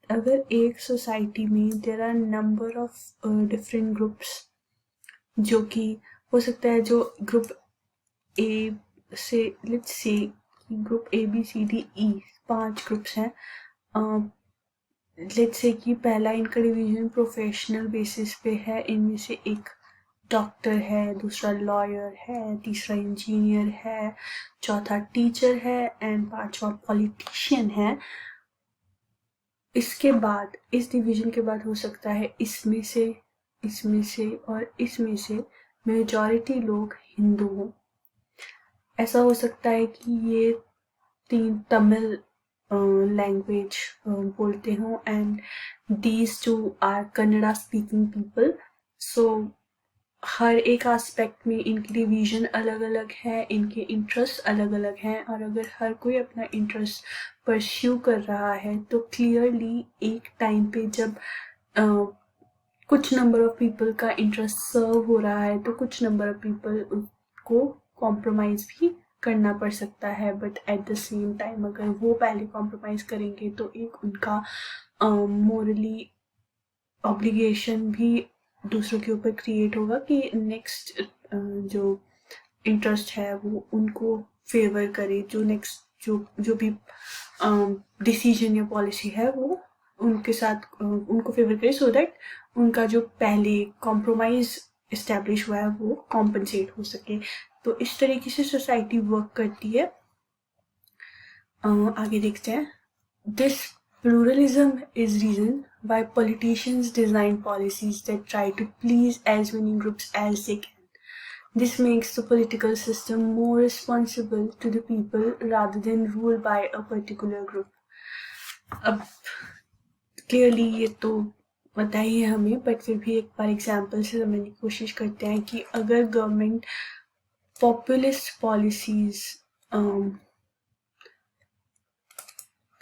अगर एक society में there are number of different groups, जो कि हो सकता है जो group A say, let's say group A B C D E 5 groups हैं. लेट्स से कि पहला इनका डिवीजन प्रोफेशनल बेसिस पे है. इनमें से एक डॉक्टर है, दूसरा लॉयर है, तीसरा इंजीनियर है, चौथा टीचर है एंड 5वां पॉलिटिशियन है. इसके बाद, इस डिवीजन के बाद हो सकता है इसमें से और इसमें से मेजॉरिटी लोग हिंदू हों. ऐसा हो सकता है कि ये तीन तमिल लैंग्वेज बोलते हों and these two are Kannada speaking people. So हर एक एस्पेक्ट में इनकी डिवीजन अलग अलग है, इनके इंटरेस्ट अलग अलग हैं, और अगर हर कोई अपना इंटरेस्ट परस्यू कर रहा है तो क्लियरली एक टाइम पे जब कुछ नंबर ऑफ पीपल का इंटरेस्ट सर्व हो रहा है तो कुछ नंबर ऑफ पीपल को कॉम्प्रोमाइज भी करना पड़ सकता है. But at the same time अगर वो पहले कॉम्प्रोमाइज करेंगे तो एक उनका मोरली ऑब्लिगेशन भी दूसरों के ऊपर क्रिएट होगा कि नेक्स्ट जो इंटरेस्ट है वो उनको फेवर करे, जो नेक्स्ट जो भी डिसीजन या पॉलिसी है वो उनके साथ उनको फेवर करे, सो दैट उनका जो पहले कॉम्प्रोमाइज इस्टेब्लिश हुआ है वो कॉम्पनसेट हो सके. तो इस तरीके से सोसाइटी वर्क करती है. आगे देखते हैं. This pluralism is reason why politicians design policies that try to please as many groups as they can. This makes the political system more responsible to the people rather than ruled by a particular group. अब clearly ये तो पता ही है हमें, but फिर भी एक बार example से समझने की कोशिश करते हैं कि अगर गवर्नमेंट पॉपुलिस्ट पॉलिसीज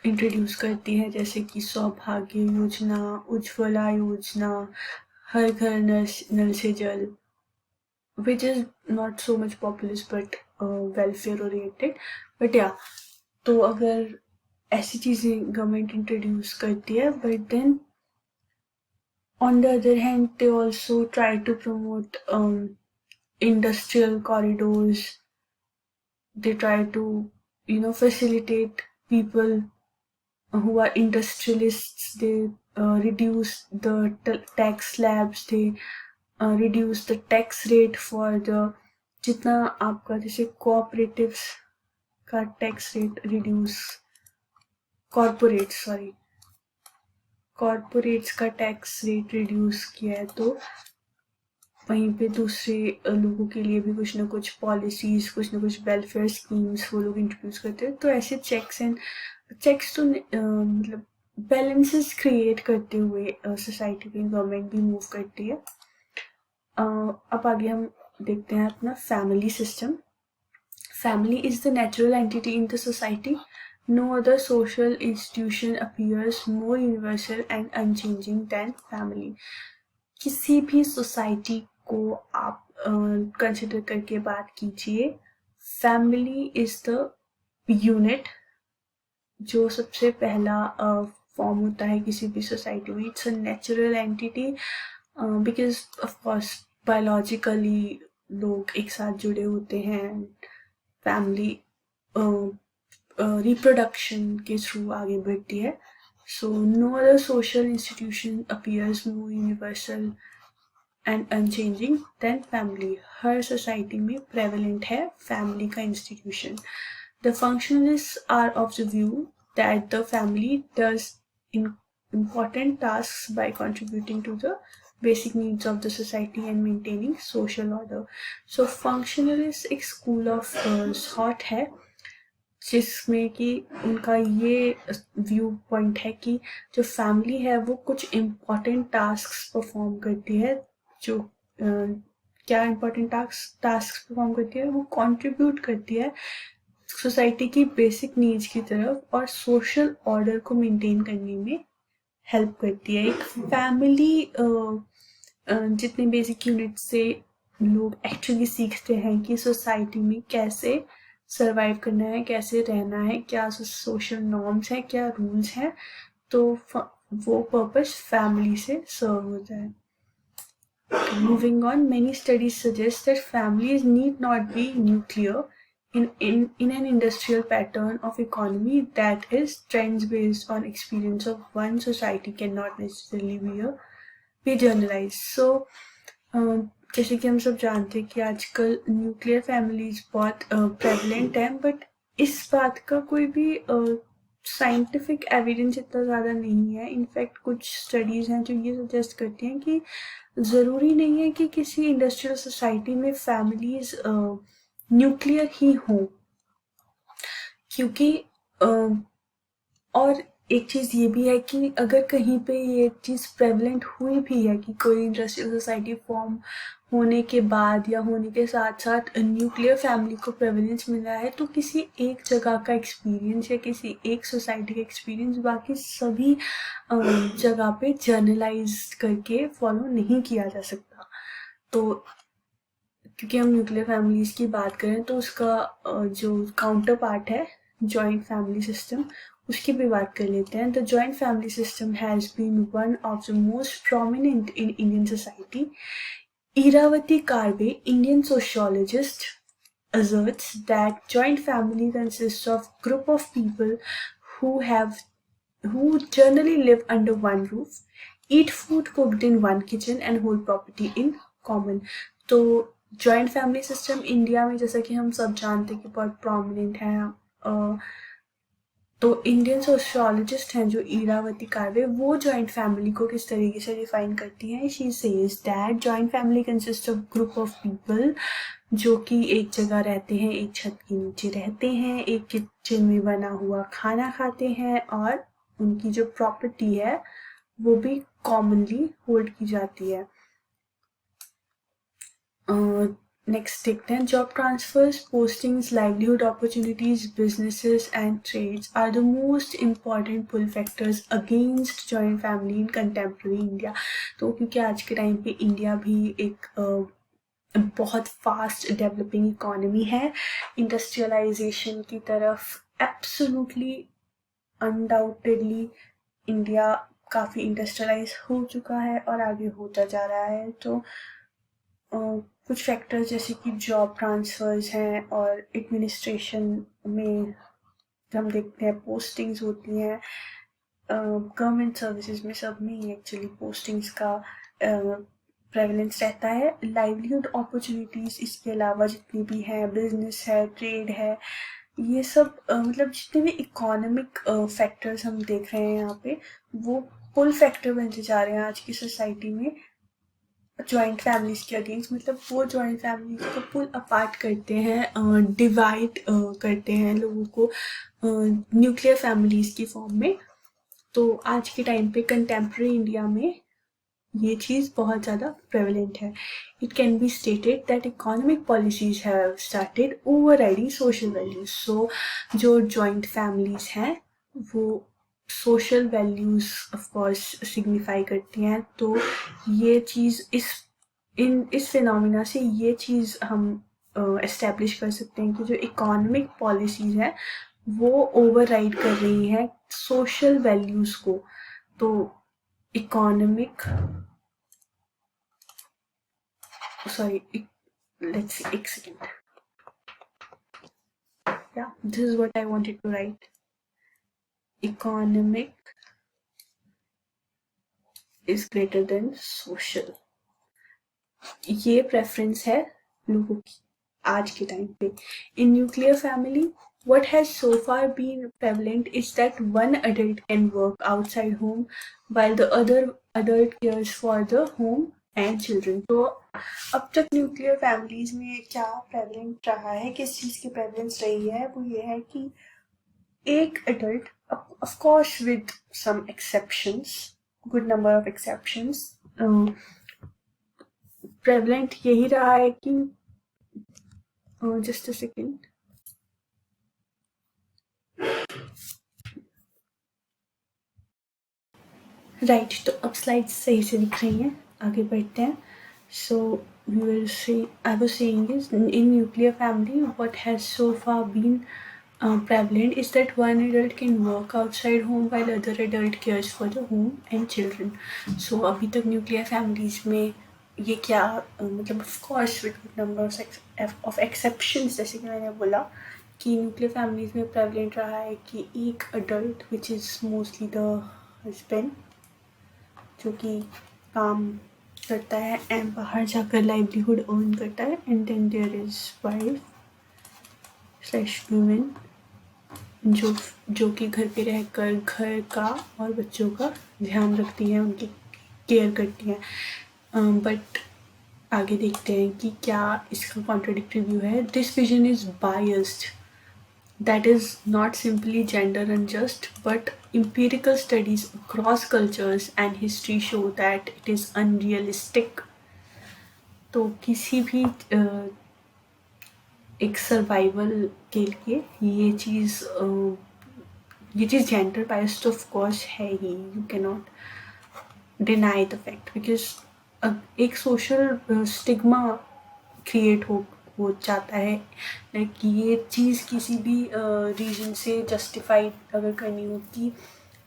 इंट्रोड्यूस करती है, जैसे कि सौभाग्य योजना, उज्ज्वला योजना, हर घर नल से जल, which is not so much populist but welfare oriented. But या तो अगर ऐसी चीज़ें गवर्नमेंट इंट्रोड्यूस करती है, but then on the other hand they also try to promote industrial corridors. They try to facilitate people who are industrialists. They reduce the tax slabs. They reduce the tax rate for the जितना आपका जैसे cooperatives का tax rate reduce, corporates का tax rate reduce किया है, तो वहीं पे दूसरे लोगों के लिए भी कुछ ना कुछ पॉलिसीज, कुछ ना कुछ वेलफेयर स्कीम्स वो लोग इंट्रोड्यूस करते हैं. तो ऐसे चेक्स तो मतलब बैलेंसेस क्रिएट करते हुए सोसाइटी में गवर्नमेंट भी मूव करती है. अब आगे हम देखते हैं अपना family system. Family is the natural entity in the society. No other social institution appears more universal and unchanging than family. किसी भी सोसाइटी को आप कंसिडर करके बात कीजिए, फैमिली इज द यूनिट जो सबसे पहला फॉर्म होता है किसी भी सोसाइटी में. It's a natural entity because of course biologically लोग एक साथ जुड़े होते हैं. फैमिली रिप्रोडक्शन के थ्रू आगे बढ़ती है. So no other social institution appears more universal and unchanging than family. हर सोसाइटी में प्रेवलेंट है फैमिली का institution. The functionalists are of the view that the family does important tasks by contributing to the basic needs of the society and maintaining social order. So functionalist एक school of thought है जिसमें कि उनका ये view point है कि जो family है वो कुछ इम्पॉर्टेंट टास्क परफॉर्म करती है. जो क्या इम्पॉर्टेंट टास्क परफॉर्म करती है, वो कंट्रीब्यूट करती है सोसाइटी की बेसिक नीड्स की तरफ और सोशल ऑर्डर को मेंटेन करने में हेल्प करती है. एक फैमिली जितने बेसिक यूनिट से लोग एक्चुअली सीखते हैं कि सोसाइटी में कैसे सरवाइव करना है, कैसे रहना है, क्या सोशल नॉर्म्स है, क्या रूल्स हैं, तो वो पर्पस फैमिली से सर्व होता है. Moving on, many studies suggest that families need not be nuclear in an industrial pattern of economy that is trends based on experience of one society cannot necessarily be generalized. So जैसे कि हम सब जानते हैं कि आजकल nuclear families बहुत prevalent हैं, बट इस बात का कोई भी साइंटिफिक एविडेंस इतना ज़्यादा नहीं है. इनफैक्ट कुछ स्टडीज़ हैं जो ये सजेस्ट करती हैं कि ज़रूरी नहीं है कि किसी इंडस्ट्रियल सोसाइटी में फैमिलीज न्यूक्लियर ही हों, क्योंकि और एक चीज़ ये भी है कि अगर कहीं पे ये चीज़ प्रेवलेंट हुई भी है कि कोई इंडस्ट्रियल सोसाइटी फॉर्म होने के बाद या होने के साथ साथ न्यूक्लियर फैमिली को प्रेवलेंस मिला है, तो किसी एक जगह का एक्सपीरियंस या किसी एक सोसाइटी का एक्सपीरियंस बाकी सभी जगह पे जर्नलाइज करके फॉलो नहीं किया जा सकता। तो क्योंकि हम न्यूक्लियर फैमिलीज़ की बात करें तो उसका जो काउंटर पार्ट है जॉइंट फैमिली सिस्टम, उसकी भी बात कर लेते हैं। The joint family system has been one of the most prominent in Indian society. Iravati Karve, Indian sociologist, asserts that joint family consists of group of people who have who generally live under one roof, eat food cooked in one kitchen and hold property in common. तो joint family system India में जैसा कि हम सब जानते हैं कि बहुत प्रोमिनेंट है। तो इंडियन सोशियोलॉजिस्ट हैं जो इरावती कार्वे, वो जॉइंट फैमिली को किस तरीके से डिफाइन करती हैं। She says that joint family consist of group of people जो कि एक जगह रहते हैं, एक छत के नीचे रहते हैं, एक किचन में बना हुआ खाना खाते हैं और उनकी जो प्रॉपर्टी है वो भी कॉमनली होल्ड की जाती है। नेक्स्ट देखते हैं, job transfers, postings, livelihood opportunities, businesses and trades are the most important pull factors against joint family in contemporary India. तो क्योंकि आज के टाइम पे इंडिया भी एक बहुत फास्ट डेवलपिंग इकोनॉमी है, इंडस्ट्रियलाइजेशन की तरफ एब्सोल्युटली अनडाउटेडली इंडिया काफ़ी इंडस्ट्रियलाइज हो चुका है और आगे होता जा रहा है। तो कुछ फैक्टर्स जैसे कि जॉब ट्रांसफर्स हैं और एडमिनिस्ट्रेशन में हम देखते हैं पोस्टिंग्स होती हैं, गवर्नमेंट सर्विसेज में सब में ही एक्चुअली पोस्टिंग्स का प्रेवलेंस रहता है। लाइवलीहुड अपॉर्चुनिटीज़ इसके अलावा जितनी भी हैं, बिजनेस है, ट्रेड है, ये सब मतलब जितने भी इकोनॉमिक फैक्टर्स हम देख रहे हैं यहाँ पे वो पुल फैक्टर बनते जा रहे हैं आज की सोसाइटी में जॉइंट फैमिलीज के अगेंस्ट। मतलब वो जॉइंट फैमिलीज को पुल अपार्ट करते हैं, डिवाइड करते हैं लोगों को न्यूक्लियर फैमिलीज की फॉर्म में। तो आज के टाइम पे कंटेम्प्रेरी इंडिया में ये चीज़ बहुत ज़्यादा प्रेवलेंट है। It can be stated that economic policies have started overriding social values. So जो जॉइंट फैमिलीज हैं वो social values of course signify करती हैं। तो ये चीज़ इस फिनोमिना से ये चीज़ हम एस्टेब्लिश कर सकते हैं कि जो इकोनॉमिक पॉलिसीज हैं वो ओवरराइड कर रही हैं सोशल वैल्यूज को। तो इकोनॉमिक let's see, एक second. Yeah, this is what I wanted to write. Economic is greater than social. ये प्रेफरेंस है लोगों की आज के टाइम पे। In nuclear family, what has so far been prevalent is that one adult can work outside home while the other adult cares for the home and children. तो अब तक न्यूक्लियर फैमिलीज में क्या प्रेवलेंट रहा है, किस चीज़ की प्रेवलेंस रही है, वो ये है कि एक adult, of course with some exceptions, good number of exceptions, prevalent यही रहा है कि जस्ट अ सेकेंड, राइट। तो अब स्लाइड्स सही से दिख रही हैं, आगे बढ़ते हैं। So we will see. I was saying is in nuclear family, what has so far been prevalent is that one adult can work outside home while other adult cares for the home and children. So अभी तक nuclear families में ये क्या मतलब of course with numbers of exceptions, जैसे कि मैंने बोला कि nuclear families में prevalent रहा है कि एक adult which is mostly the husband जो कि काम करता है एंड बाहर जाकर लाइवलीहुड अर्न करता है, and then there is wife slash women जो कि घर पे रहकर घर का और बच्चों का ध्यान रखती हैं, उनकी केयर करती हैं। बट आगे देखते हैं कि क्या इसका कॉन्ट्राडिक्टरी व्यू है। This vision is biased that is not simply gender unjust, but empirical studies across cultures and history show that it is unrealistic. तो किसी भी एक सर्वाइवल के लिए ये चीज़ जेंडर बायस्ड ऑफ कोर्स है ही, you can not deny the fact, because एक सोशल स्टिग्मा क्रिएट हो जाता है। लाइक ये चीज़ किसी भी रीजन से जस्टिफाइड अगर करनी हो कि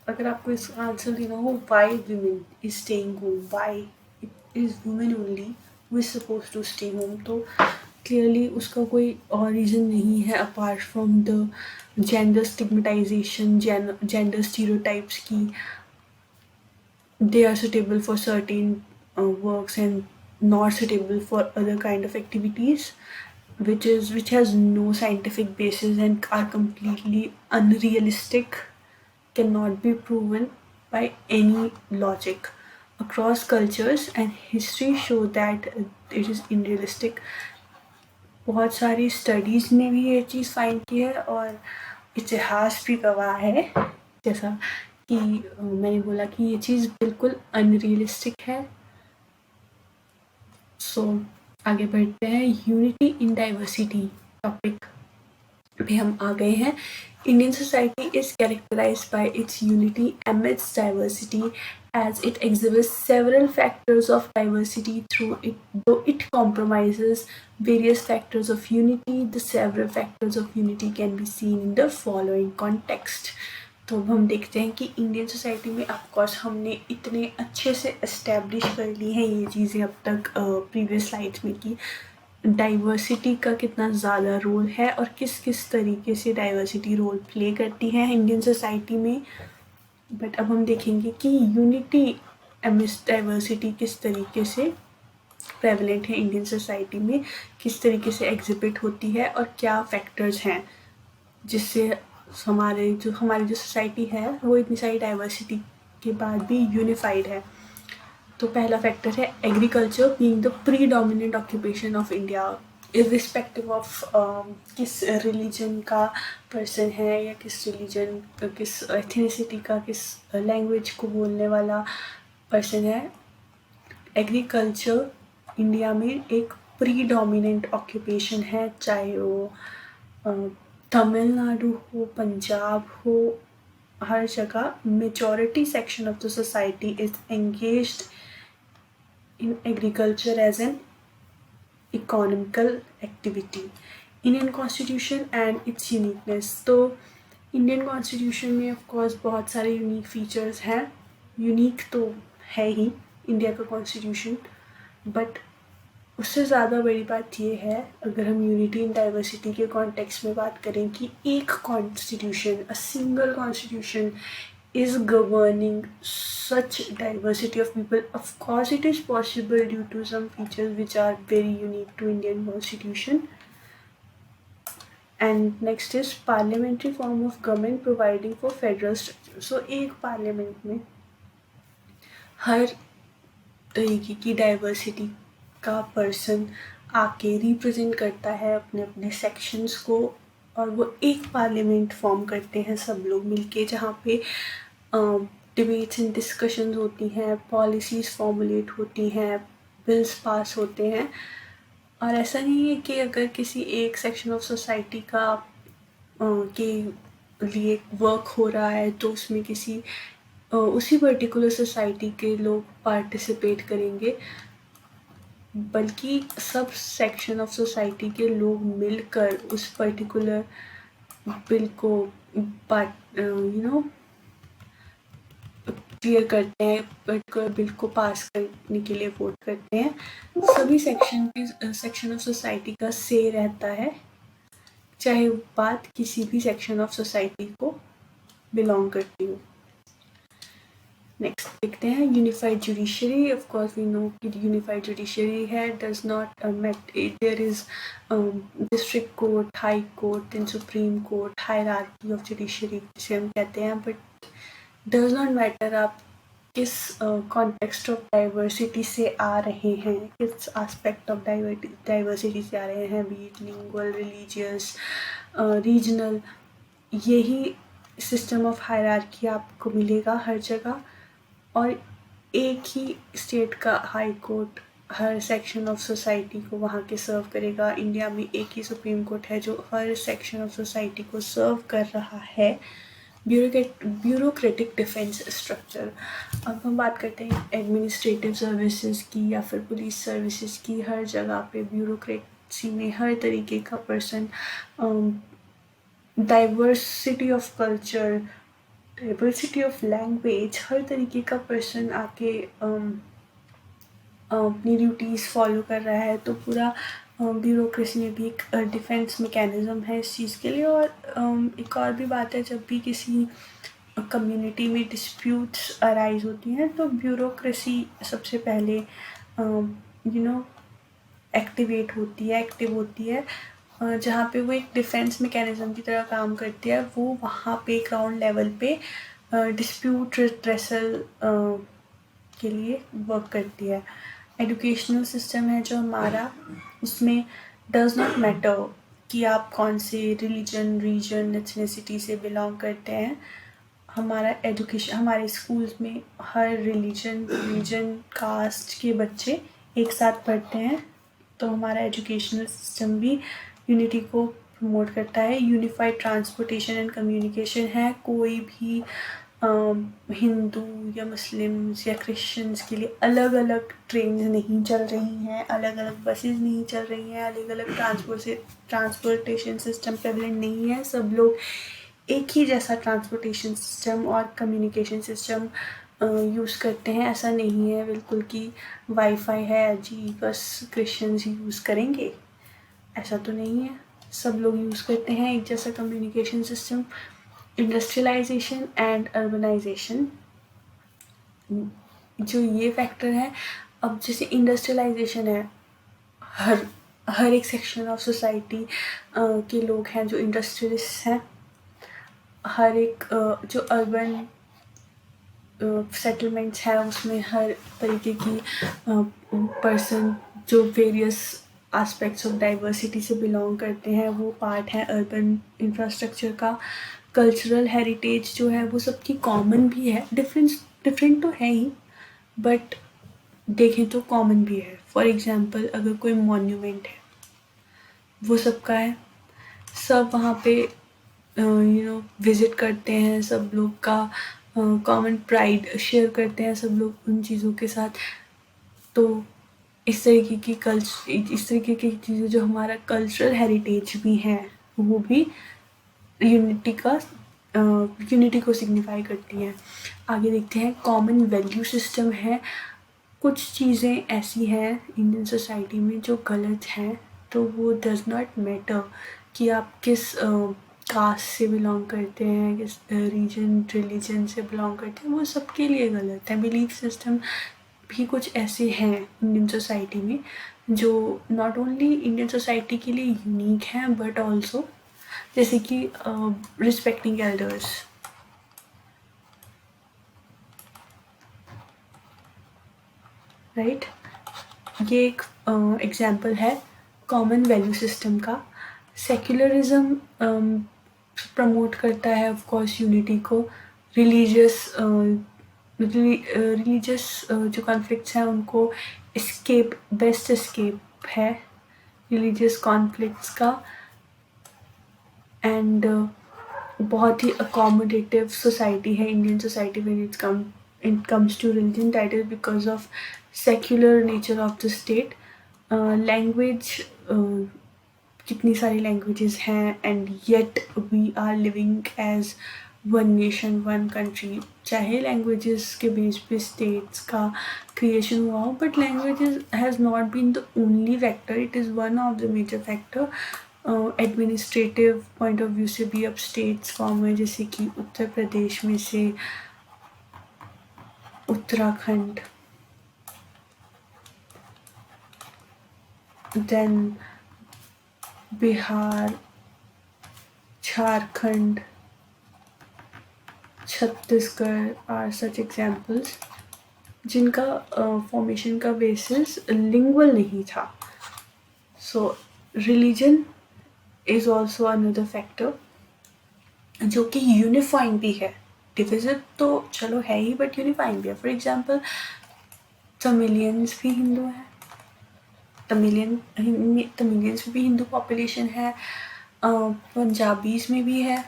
अगर आपको इसका आंसर देना हो why women is staying home, why it is women only who is suppose to stay home, तो क्लियरली उसका कोई और रीज़न नहीं है apart from the gender stigmatization, gender stereotypes की they are suitable for certain works and not suitable for other kind of activities, which has no scientific basis and are completely unrealistic, cannot be proven by any logic across cultures, and history show that it is unrealistic. बहुत सारी studies ने भी ये चीज़ find की है और इतिहास भी गवाह है, जैसा कि मैंने बोला कि ये चीज़ बिल्कुल अनरियलिस्टिक है। सो आगे बढ़ते हैं, यूनिटी इन डाइवर्सिटी टॉपिक पे हम आ गए हैं। Indian society is characterized by its unity amidst diversity as it exhibits several factors of diversity through it, though it compromises various factors of unity. The several factors of unity can be seen in the following context. तो अब हम देखते हैं कि Indian society में of course हमने इतने अच्छे से एस्टेब्लिश कर ली हैं ये चीज़ें अब तक प्रीवियस स्लाइड्स में कि डाइवर्सिटी का कितना ज़्यादा रोल है और किस किस तरीके से डाइवर्सिटी रोल प्ले करती है इंडियन सोसाइटी में। बट अब हम देखेंगे कि यूनिटी एमिस्ट डाइवर्सिटी किस तरीके से प्रेवलेंट है इंडियन सोसाइटी में, किस तरीके से एग्जिबिट होती है और क्या फैक्टर्स हैं जिससे हमारी जो सोसाइटी है वो इतनी सारी डाइवर्सिटी के बाद भी यूनिफाइड है। तो पहला फैक्टर है agriculture being the predominant occupation of India, irrespective of किस रिलीजन का पर्सन है या किस एथनिसिटी का, किस लैंग्वेज को बोलने वाला पर्सन है, एग्रीकल्चर इंडिया में एक प्रीडोमिनेंट ऑक्यूपेशन है, चाहे वो तमिलनाडु हो, पंजाब हो, हर जगह majority section of the society is engaged in agriculture as an economical activity. Indian Constitution and its uniqueness. तो इंडियन कॉन्स्टिट्यूशन में ऑफ कोर्स बहुत सारे यूनिक फीचर्स हैं, यूनिक तो है ही इंडिया का कॉन्स्टिट्यूशन, बट उससे ज़्यादा बड़ी बात ये है अगर हम यूनिटी इन डाइवर्सिटी के कॉन्टेक्स्ट में बात करें कि एक constitution, a single constitution is governing such diversity of people. Of course it is possible due to some features which are very unique to Indian Constitution. And next is parliamentary form of government providing for federal structure. So एक parliament में हर तरीके की diversity का person आके represent करता है अपने अपने सेक्शंस को, और वो एक पार्लियामेंट फॉर्म करते हैं सब लोग मिलके, जहाँ पे डिबेट्स एंड डिस्कशंस होती हैं, पॉलिसीज़ फॉर्मुलेट होती हैं, बिल्स पास होते हैं। और ऐसा नहीं है कि अगर किसी एक सेक्शन ऑफ सोसाइटी का के लिए वर्क हो रहा है तो उसमें किसी उसी पर्टिकुलर सोसाइटी के लोग पार्टिसिपेट करेंगे, बल्कि सब सेक्शन ऑफ सोसाइटी के लोग मिलकर उस पर्टिकुलर बिल को क्लियर करते हैं, पर्टिकुलर बिल को पास करने के लिए वोट करते हैं। सभी सेक्शन ऑफ सोसाइटी का से रहता है, चाहे बात किसी भी सेक्शन ऑफ सोसाइटी को बिलोंग करती हो। नेक्स्ट देखते हैं unified judiciary. Of course we know कि यूनिफाइड जुडिशरी है, does not there is district court, high court and supreme court, hierarchy of judiciary जिसे हम कहते हैं, बट डज नॉट मैटर आप किस कॉन्टेक्स्ट ऑफ डाइवर्सिटी से आ रहे हैं, किस एस्पेक्ट ऑफ डाइवर्सिटी से आ रहे हैं, B it lingual, religious, regional, यही सिस्टम ऑफ हायरार्की आपको मिलेगा हर जगह। और एक ही स्टेट का high court her section of society को वहाँ के सर्व करेगा। इंडिया में एक ही सुप्रीम कोर्ट है जो हर सेक्शन ऑफ सोसाइटी को सर्व कर रहा है। Bureaucratic defence structure. अब हम बात करते हैं एडमिनिस्ट्रेटिव सर्विसेज की या फिर पुलिस सर्विसेज की। हर जगह पे ब्यूरोक्रेसी में हर तरीके का person, diversity of culture, diversity of language, हर तरीके का पर्सन आके अपनी ड्यूटीज़ फॉलो कर रहा है। तो पूरा ब्यूरोक्रेसी में भी एक डिफेंस मैकेनिज़्म है इस चीज़ के लिए। और एक और भी बात है, जब भी किसी कम्युनिटी में डिस्प्यूट्स अराइज होती हैं तो ब्यूरोक्रेसी सबसे पहले एक्टिव होती है। जहाँ पे वो एक डिफेंस मैकेनिज़्म की तरह काम करती है। वो वहाँ पे ग्राउंड लेवल पे डिस्प्यूट रिट्रेसल के लिए वर्क करती है। एजुकेशनल सिस्टम है जो हमारा, उसमें डज नॉट मैटर कि आप कौन से रिलीजन, रीजन, एथनिसिटी से बिलोंग करते हैं। हमारा एजुकेशन, हमारे स्कूल्स में हर रीजन, कास्ट के बच्चे एक साथ पढ़ते हैं। तो हमारा एजुकेशनल सिस्टम भी यूनिटी को प्रमोट करता है। यूनिफाइड ट्रांसपोर्टेशन एंड कम्युनिकेशन है। कोई भी हिंदू या मुस्लिम्स या क्रिश्चियंस के लिए अलग अलग ट्रेन नहीं चल रही हैं, अलग अलग बसेस नहीं चल रही हैं, अलग अलग ट्रांसपोर्टेशन सिस्टम प्रेवलेंट नहीं है। सब लोग एक ही जैसा ट्रांसपोर्टेशन सिस्टम और कम्युनिकेशन सिस्टम यूज़ करते हैं। ऐसा नहीं है बिल्कुल कि वाईफाई है जी बस क्रिश्चियंस ही यूज़ करेंगे, ऐसा तो नहीं है। सब लोग यूज़ करते हैं एक जैसा communication system. Industrialization and urbanization, जो ये फैक्टर है। अब जैसे इंडस्ट्रियलाइजेशन है, हर एक सेक्शन ऑफ सोसाइटी के लोग हैं जो इंडस्ट्रियलिस्ट हैं। हर एक जो अर्बन सेटलमेंट्स हैं उसमें हर तरीके की पर्सन जो वेरियस एस्पेक्ट्स ऑफ डाइवर्सिटी से बिलोंग करते हैं वो पार्ट है अर्बन इंफ्रास्ट्रक्चर का। कल्चरल हेरिटेज जो है वो सबकी कॉमन भी है, डिफरेंट तो है ही, बट देखें तो कॉमन भी है। फॉर एग्जांपल अगर कोई मॉन्यूमेंट है वो सबका है, सब वहाँ पे विज़िट करते हैं, सब लोग का कॉमन प्राइड शेयर करते हैं सब लोग उन चीज़ों के साथ। तो इस तरीके की चीज़ें जो हमारा कल्चरल हेरिटेज भी है वो भी यूनिटी को सिग्निफाई करती हैं। आगे देखते हैं कॉमन वैल्यू सिस्टम है। कुछ चीज़ें ऐसी हैं इंडियन सोसाइटी में जो गलत हैं, तो वो डज नॉट मैटर कि आप किस कास्ट से बिलोंग करते हैं, किस रिलीजन से बिलोंग करते हैं, वो सबके लिए गलत है। बिलीफ सिस्टम भी कुछ ऐसे हैं इंडियन सोसाइटी में जो नॉट ओनली इंडियन सोसाइटी के लिए यूनिक हैं बट ऑल्सो, जैसे कि रिस्पेक्टिंग एल्डर्स, राइट। ये एक एग्जाम्पल है कॉमन वैल्यू सिस्टम का। सेक्युलरिज्म प्रमोट करता है ऑफ कोर्स यूनिटी को। रिलीजियस जो कॉन्फ्लिक्ट्स हैं उनको बेस्ट एस्केप है रिलीजियस कॉन्फ्लिक्ट्स का। एंड बहुत ही अकोमोडेटिव सोसाइटी है Indian society when it comes to religion. That is because of secular nature of the state. Language, कितनी सारी लैंग्वेजेस हैं and yet we are living as one nation one country. चाहे languages के base पे states का creation हुआ हो, but languages has not been the only factor, it is one of the major factor. Administrative point of view से भी अब states form हुए, जैसे कि उत्तर प्रदेश में से Uttarakhand, then Bihar, Jharkhand, Chhattisgarh are such examples. जिनका फॉर्मेशन का बेसिस लिंगुअल नहीं था. So religion is also another factor जो कि यूनिफाइंग भी है. डिविजिव तो चलो है ही, बट यूनिफाइंग भी है. फॉर एग्जाम्पल तमिलियंस भी हिंदू हैं. तमिलियंस में भी हिंदू पॉपुलेशन है. पंजाबीज में भी है,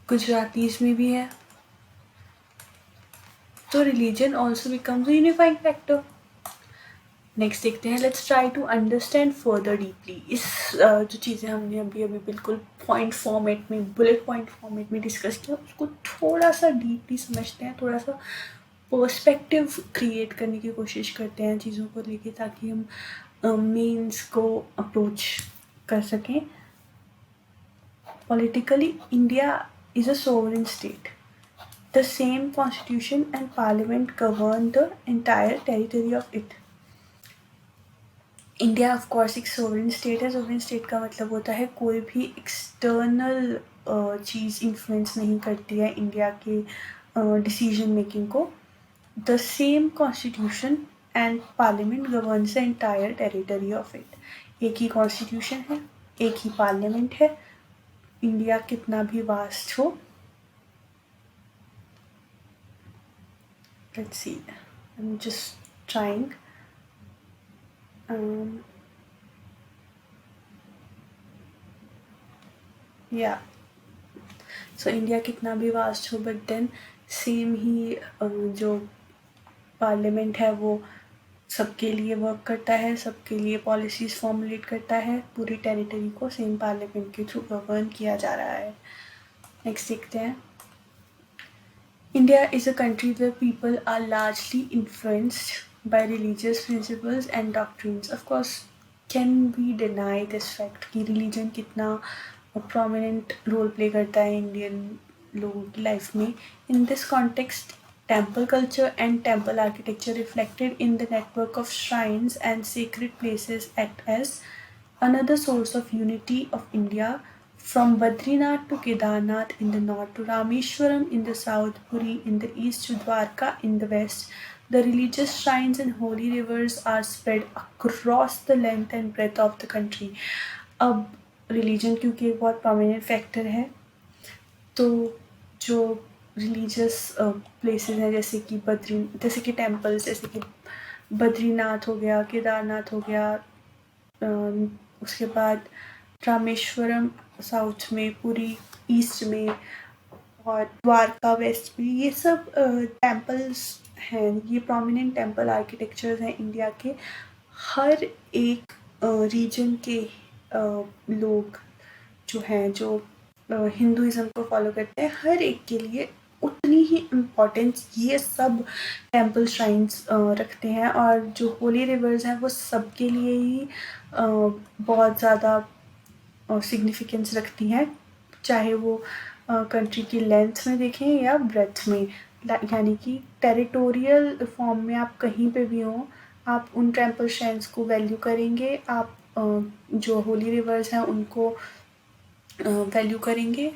गुजरातीज में भी है. तो religion also becomes a unifying factor. Next देखते हैं. Let's try to understand further deeply. इस जो चीज़ें हमने अभी अभी बिल्कुल पॉइंट फॉर्मेट में, बुलेट पॉइंट फॉर्मेट में डिस्कस किया, उसको थोड़ा सा डीपली समझते हैं, थोड़ा सा पर्सपेक्टिव क्रिएट करने की कोशिश करते हैं चीज़ों को लेके, ताकि हम मीन्स को अप्रोच कर सकें. Politically India is a sovereign state. The same constitution and parliament govern the entire territory of it. India of course एक सोवरेन स्टेट है. सोवरेन स्टेट का मतलब होता है कोई भी एक्सटर्नल चीज़ इन्फ्लुएंस नहीं करती है इंडिया के डिसीजन मेकिंग को. The same constitution and parliament governs the entire territory of it. एक ही कॉन्स्टिट्यूशन है, एक ही पार्लियामेंट है. इंडिया कितना भी वास्ट हो. Let's see, I'm just trying. Yeah, so India कितना भी वास्ट हो, बट देन सेम ही जो पार्लियामेंट है वो सबके लिए वर्क करता है, सबके लिए पॉलिसीज़ फॉर्मुलेट करता है. पूरी टेरिटरी को सेम पार्लियामेंट के थ्रू गवर्न किया जा रहा है. नेक्स्ट देखते हैं. India is a country where people are largely influenced by religious principles and doctrines. Of course, can we deny this fact कि religion कितना prominent role play करता है Indian लोगों की life में. In this context, temple culture and temple architecture reflected in the network of shrines and sacred places act as another source of unity of India. From Badrinath to Kedarnath in the north, to Rameshwaram in the south, Puri in the east, to Dwarka in the west, the religious shrines and holy rivers are spread across the length and breadth of the country. अब religion क्योंकि एक बहुत prominent factor है, तो जो religious places हैं जैसे कि temples, जैसे कि बद्रीनाथ हो गया, केदारनाथ हो गया, उसके बाद रामेश्वरम साउथ में, पूरी ईस्ट में, और द्वारका वेस्ट में. ये सब टेम्पल्स हैं. ये प्रोमिनेंट टेम्पल आर्किटेक्चर्स हैं इंडिया के. हर एक रीजन के लोग जो हैं, जो हिंदुइज्म को फॉलो करते हैं, हर एक के लिए उतनी ही इम्पोर्टेंस ये सब टेम्पल श्राइन्स रखते हैं. और जो होली रिवर्स हैं वो सबके लिए ही बहुत ज़्यादा सिग्निफिकेंस रखती हैं, चाहे वो कंट्री की लेंथ में देखें या ब्रेथ में. यानी कि टेरिटोरियल फॉर्म में आप कहीं पे भी हो, आप उन टेम्पल श्राइन्स को वैल्यू करेंगे. आप जो होली रिवर्स हैं उनको वैल्यू करेंगे,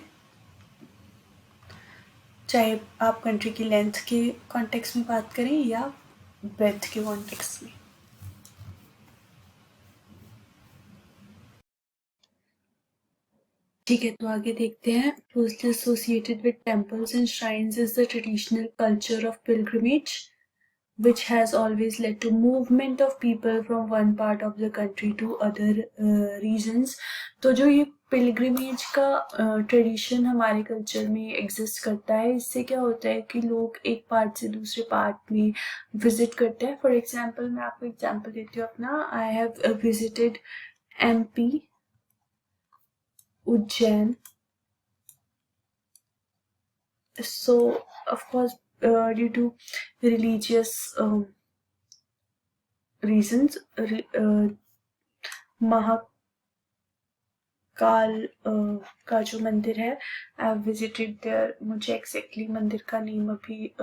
चाहे आप कंट्री की लेंथ के कॉन्टेक्स्ट में बात करें या ब्रेथ के कॉन्टेक्स्ट में. ठीक है, तो आगे देखते हैं. Closely associated with temples and shrines is the traditional culture of pilgrimage, which has always led to movement of people from one part of the country to other regions. तो जो ये pilgrimage का ट्रेडिशन हमारे culture में exist करता है, इससे क्या होता है कि लोग एक पार्ट से दूसरे पार्ट में विजिट करते हैं. फॉर एग्जाम्पल, मैं आपको एग्जाम्पल देती हूँ अपना. आई have visited MP, Ujjain. So of course, due to religious reasons, Mahakal का जो मंदिर है, आई हैव विजिटेड देयर. मुझे एग्जैक्टली मंदिर का नेम अभी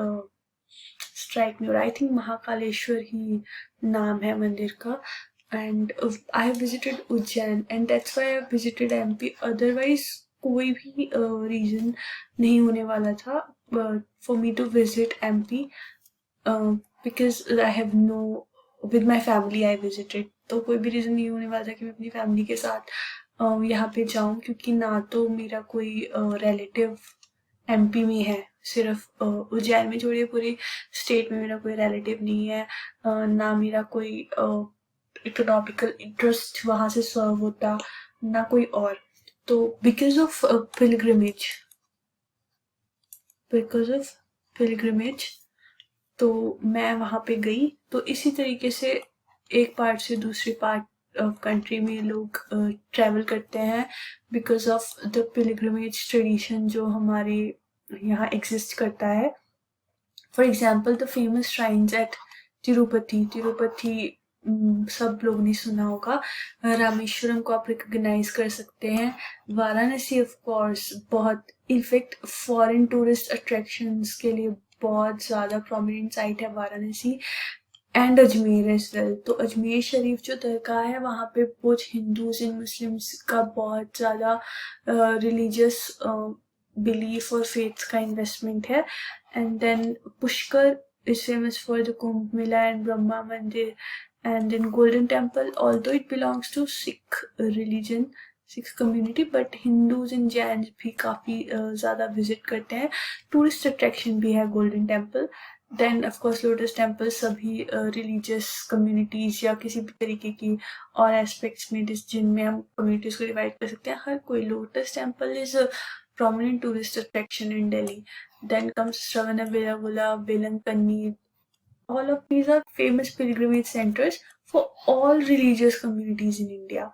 स्ट्राइक नहीं हो रहा. आई थिंक महाकालेश्वर ही नाम है मंदिर का. And I have visited Ujjain, and that's why I have visited MP. Otherwise कोई भी रीजन नहीं होने वाला था for me to visit MP. Because I have no with my family I visited, तो कोई भी रीज़न नहीं होने वाला था कि मैं अपनी फैमिली के साथ यहाँ पे जाऊँ, क्योंकि ना तो मेरा कोई रिलेटिव एमपी में है, सिर्फ उज्जैन में छोड़िए पूरी स्टेट में मेरा कोई रिलेटिव नहीं है, ना मेरा कोई इकोनॉमिकल इंटरेस्ट वहाँ से सर्व होता, ना कोई और। तो बिकॉज ऑफ पिलग्रिमेज तो मैं वहाँ पे गई। तो इसी तरीके से एक पार्ट से दूसरे पार्ट ऑफ कंट्री में लोग ट्रैवल करते हैं because of the pilgrimage tradition जो हमारे यहाँ एग्जिस्ट करता है। For example the famous shrines at Tirupati सब लोग ने सुना होगा। रामेश्वरम को आप रिकॉग्नाइज कर सकते हैं। वाराणसी ऑफ कोर्स बहुत इनफेक्ट फॉरेन टूरिस्ट अट्रैक्शंस के लिए बहुत ज़्यादा प्रोमिनेंट साइट है Varanasi. And Ajmer as well. तो अजमेर शरीफ जो दरगाह है वहाँ पे बोथ हिंदूज एंड मुस्लिम्स का बहुत ज़्यादा रिलीजियस बिलीफ और फेथ का इन्वेस्टमेंट है। And then Pushkar is famous for the Kumbh Mela and Brahma Mandir, and then Golden Temple, although it belongs to Sikh religion, Sikh community, but Hindus and Jains भी काफ़ी ज़्यादा visit करते हैं। Tourist attraction भी है golden temple. Then of course lotus temple सभी religious communities या किसी भी तरीके की और एस्पेक्ट्स में जिनमें हम कम्युनिटीज़ को डिवाइड कर सकते हैं, हर कोई lotus temple is prominent tourist attraction in Delhi. Then comes Shravanabelamula, Velankanni. All of these are famous pilgrimage centers for all religious communities in India.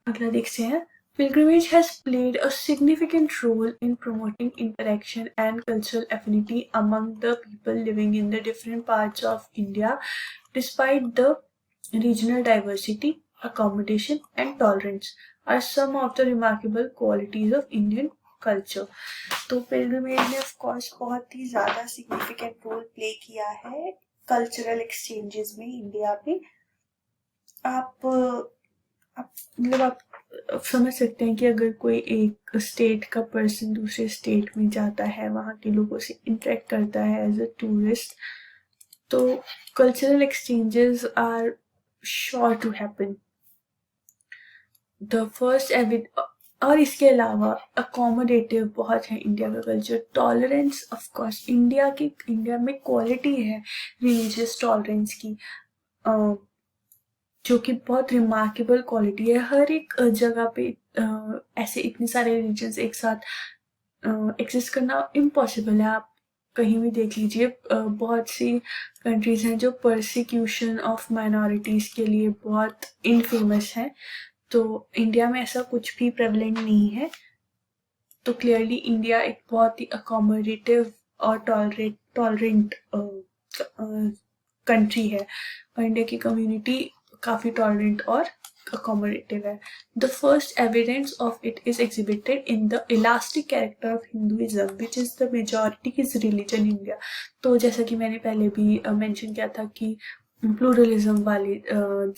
अगला देखते हैं। Pilgrimage has played a significant role in promoting interaction and cultural affinity among the people living in the different parts of India, despite the regional diversity, accommodation, and tolerance are some of the remarkable qualities of Indian culture. तो pilgrimage ने of course बहुत ही ज़्यादा significant role play किया है cultural exchanges में India में। आप मतलब आप समझ सकते हैं कि अगर कोई एक स्टेट का पर्सन दूसरे स्टेट में जाता है, वहाँ के लोगों से इंटरेक्ट करता है एज अ टूरिस्ट, तो cultural exchanges are sure to happen. The first और इसके अलावा अकोमोडेटिव बहुत है इंडिया का कल्चर। टॉलरेंस ऑफ कोर्स इंडिया में क्वालिटी है रिलीजियस टॉलरेंस की, जो कि बहुत रिमार्केबल क्वालिटी है। हर एक जगह पे ऐसे इतने सारे रिलीजन्स एक साथ एग्जिस्ट करना इम्पॉसिबल है। आप कहीं भी देख लीजिए, बहुत सी कंट्रीज हैं जो परसिक्यूशन ऑफ माइनॉरिटीज़ के लिए बहुत इनफेमस हैं, तो इंडिया में ऐसा कुछ भी प्रेवलेंट नहीं है। तो क्लियरली इंडिया एक बहुत ही अकोमोडेटिव और टॉलरेंट कंट्री है, और इंडिया की कम्युनिटी काफ़ी टॉलरेंट और accommodative है। The first evidence of it is exhibited in the elastic character of Hinduism, which is the majority's religion in India. तो जैसा कि मैंने पहले भी मेंशन किया था कि प्लूरलिज्म वाली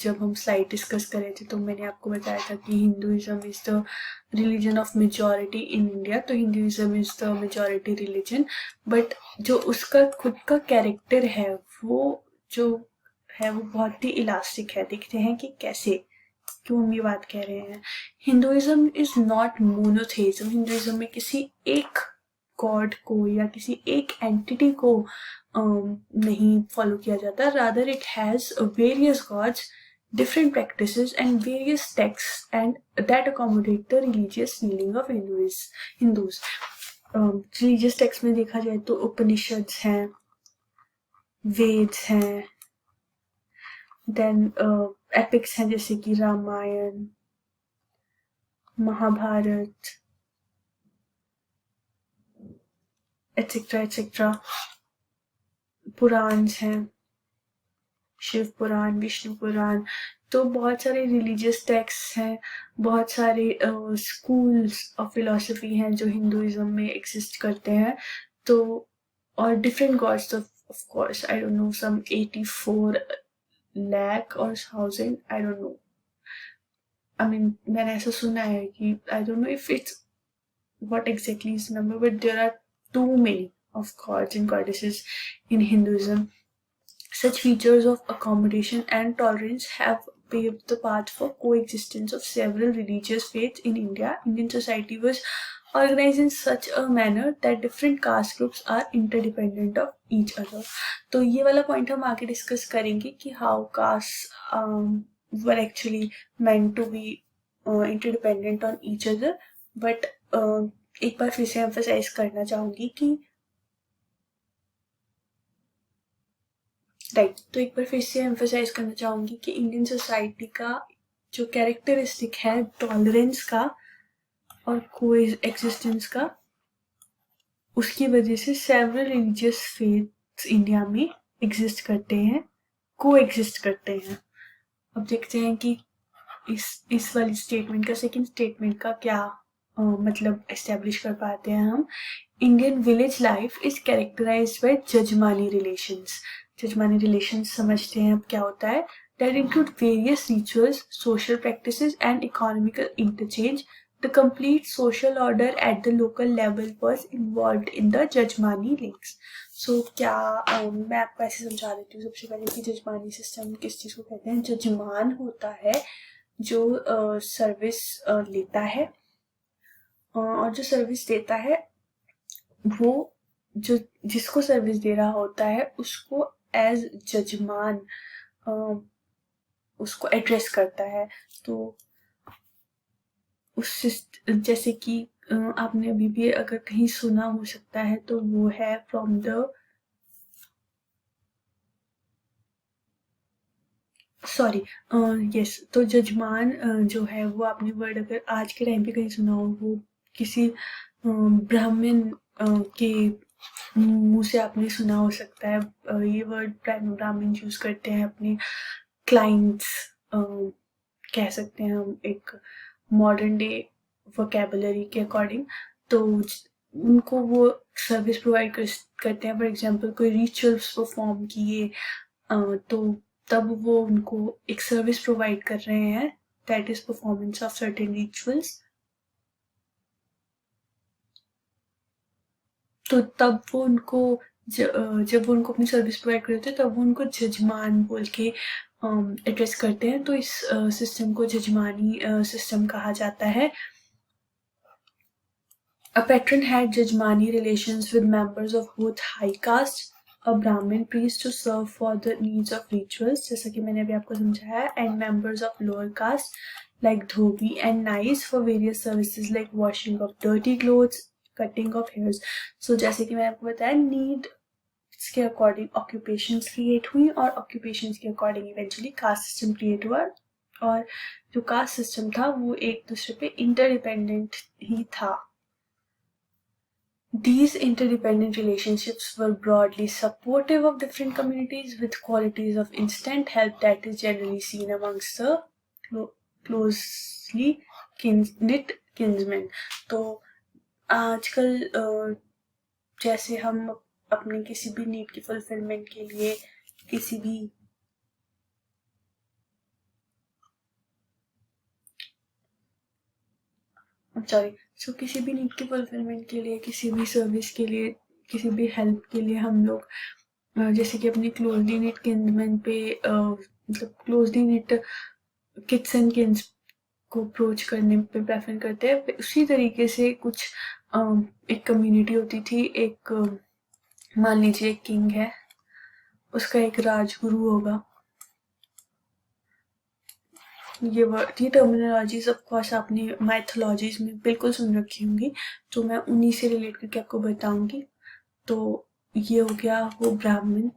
जब हम स्लाइड डिस्कस कर रहे थे तो मैंने आपको बताया था कि Hinduism is the religion of majority in India. तो Hinduism is the majority religion, but जो उसका खुद का कैरेक्टर है वो बहुत ही इलास्टिक है। देखते हैं कि कैसे, क्यों हम ये बात कह रहे हैं। Hinduism is not monotheism. Hinduism में किसी एक गॉड को या किसी एक एंटिटी को नहीं फॉलो किया जाता, rather it has various gods, different practices and various texts and that accommodate the religious feeling of Hindus. Religious texts में देखा जाए तो उपनिषद्स हैं, वेद्स हैं, देन एपिक्स हैं जैसे कि रामायण, महाभारत, एटसेट्रा एटसेट्रा। पुराण हैं, शिव पुराण, विष्णु पुराण। तो बहुत सारे रिलीजियस टेक्स्ट हैं, बहुत सारे स्कूल्स ऑफ फिलोसफी हैं जो हिंदुइज्म में एग्जिस्ट करते हैं। तो और different gods of course, I don't know, some 84 lakh or 1000, I don't know. I mean मैंने ऐसा सुना है कि I don't know if it's what exactly is number, but there are too many. of gods and goddesses in Hinduism. Such features of accommodation and tolerance have paved the path for coexistence of several religious faiths in India. Indian society was organized in such a manner that different caste groups are interdependent of each other. तो ये वाला point हम आगे discuss करेंगे कि how caste were actually meant to be interdependent on each other. But एक बार फिर से emphasize करना चाहूँगी कि तो एक बार फिर से एम्फोसाइज करना चाहूँगी कि इंडियन सोसाइटी का जो कैरेक्टरिस्टिक है टॉलरेंस का और कोएग्जिस्टेंस का, उसकी वजह से सेवरल रिलीजियस फेथ्स इंडिया में एग्जिस्ट करते हैं, कोएग्जिस्ट करते हैं. अब देखते हैं कि इस वाली स्टेटमेंट का सेकंड स्टेटमेंट का क्या मतलब एस्टेब्लिश कर पाते हैं हम. Indian village life is characterized by jajmani relations. Jajmani relations समझते हैं अब क्या होता है. That include various rituals, social practices and economical interchange. The complete social order at the local level was involved in the जजमानी links. So क्या मैं आपको ऐसे समझा देती हूँ सबसे पहले कि जजमानी सिस्टम किस चीज़ को कहते हैं. जजमान होता है जो सर्विस लेता है, और जो सर्विस देता है वो जो जिसको सर्विस दे रहा होता है उसको एज जजमान उसको एड्रेस करता है. तो उस जैसे कि आपने अभी भी अगर कहीं सुना हो सकता है तो वो है फ्रॉम द यस. तो जजमान जो है वो आपने वर्ड अगर आज के टाइम पे कहीं सुना हो, वो किसी ब्राह्मण के मुंह से आपने सुना हो सकता है. ये वर्ड ब्राह्मण यूज करते हैं अपने क्लाइंट्स, कह सकते हैं हम एक मॉडर्न डे वोकेबुलरी के अकॉर्डिंग. तो उनको वो सर्विस प्रोवाइड करते हैं. फॉर एग्जांपल कोई रिचुअल्स परफॉर्म किए तो तब वो उनको एक सर्विस प्रोवाइड कर रहे हैं, that is performance of certain rituals. तो तब वो उनको जब वो उनको अपनी सर्विस प्रोवाइड कर रहे थे तब वो उनको जजमान बोल के एड्रेस करते हैं. तो इस सिस्टम को जजमानी सिस्टम कहा जाता है. A patron had jajmani relations with members of both high caste, a Brahmin priest to serve for the needs of rituals, जैसा कि मैंने अभी आपको समझाया, and members of lower caste like dhobi and nais for various services like washing of dirty clothes, cutting of hairs. So जैसे कि मैंने आपको बताया, नीड के अकॉर्डिंग ऑक्यूपेशंस क्रिएट हुई और ऑक्यूपेशंस के according eventually caste system create हुआ. और जो कास्ट सिस्टम था वो एक दूसरे पे इंटरडिपेंडेंट ही था. These interdependent relationships were broadly supportive of different communities with qualities of instant help that is generally seen amongst the closely knit kinsmen. तो आजकल जैसे हम अपने किसी भी नीड की फुलफिलमेंट के लिए किसी भी किसी भी नीड की फुलफिलमेंट के लिए, किसी भी सर्विस के लिए, किसी भी हेल्प के लिए हम लोग जैसे कि अपने क्लोजली निट किन्समैन पे मतलब closely knit kids and kins को अप्रोच करने पे प्रेफर करते हैं. उसी तरीके से कुछ एक कम्युनिटी होती थी. एक मान लीजिए एक किंग है, उसका एक राजगुरु होगा. ये टर्मिनोलॉजीज ऑफ कोर्स आपने माइथोलॉजीज में बिल्कुल सुन रखी होंगी, तो मैं उन्हीं से रिलेट करके आपको बताऊंगी. तो ये हो गया वो ब्राह्मण.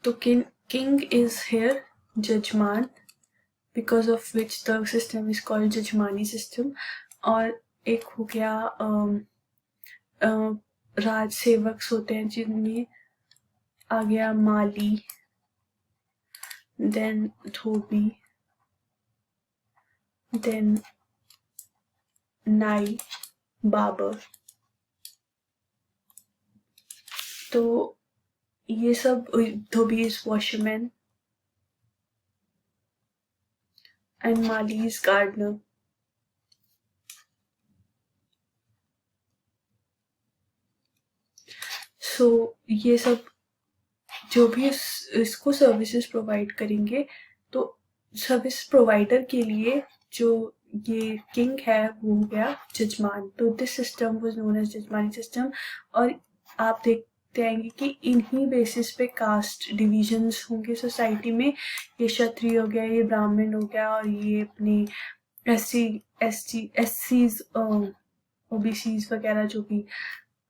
तो king is here jajman, because of which the system is called jajmani system. और एक हो गया राज सेवक होते हैं जिनमें आ गया माली, then dhobi, then nai, Babar. तो ये सब dhobi is washerman and mali is gardener. So ये सब जो भी इसको सर्विसेज प्रोवाइड करेंगे, तो सर्विस प्रोवाइडर के लिए जो ये किंग है वो हो गया जजमान। तो this system was known as jajmani system. और आप देखते आएंगे कि इन्हीं बेसिस पे कास्ट डिविजन्स होंगे सोसाइटी में। ये क्षत्रिय हो गया, ये ब्राह्मण हो गया, और ये अपने एससीज ओबीसीज वगैरह जो भी,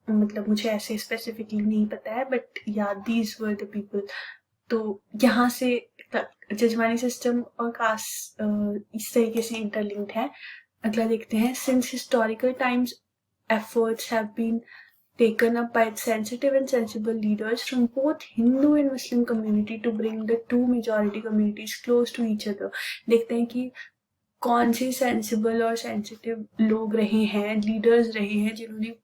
मतलब मुझे ऐसे स्पेसिफिकली नहीं पता है, बट या दीज वर द पीपल। तो यहाँ से जजमानी सिस्टम और कास्ट इस तरीके से इंटरलिंक्ड है। अगला देखते हैं, since historical times efforts have been taken up by sensitive and sensible leaders from both Hindu and Muslim community to bring the two majority communities close to each other। देखते हैं कि कौन से सेंसिबल और सेंसिटिव लोग रहे हैं, leaders रहे हैं, जिन्होंने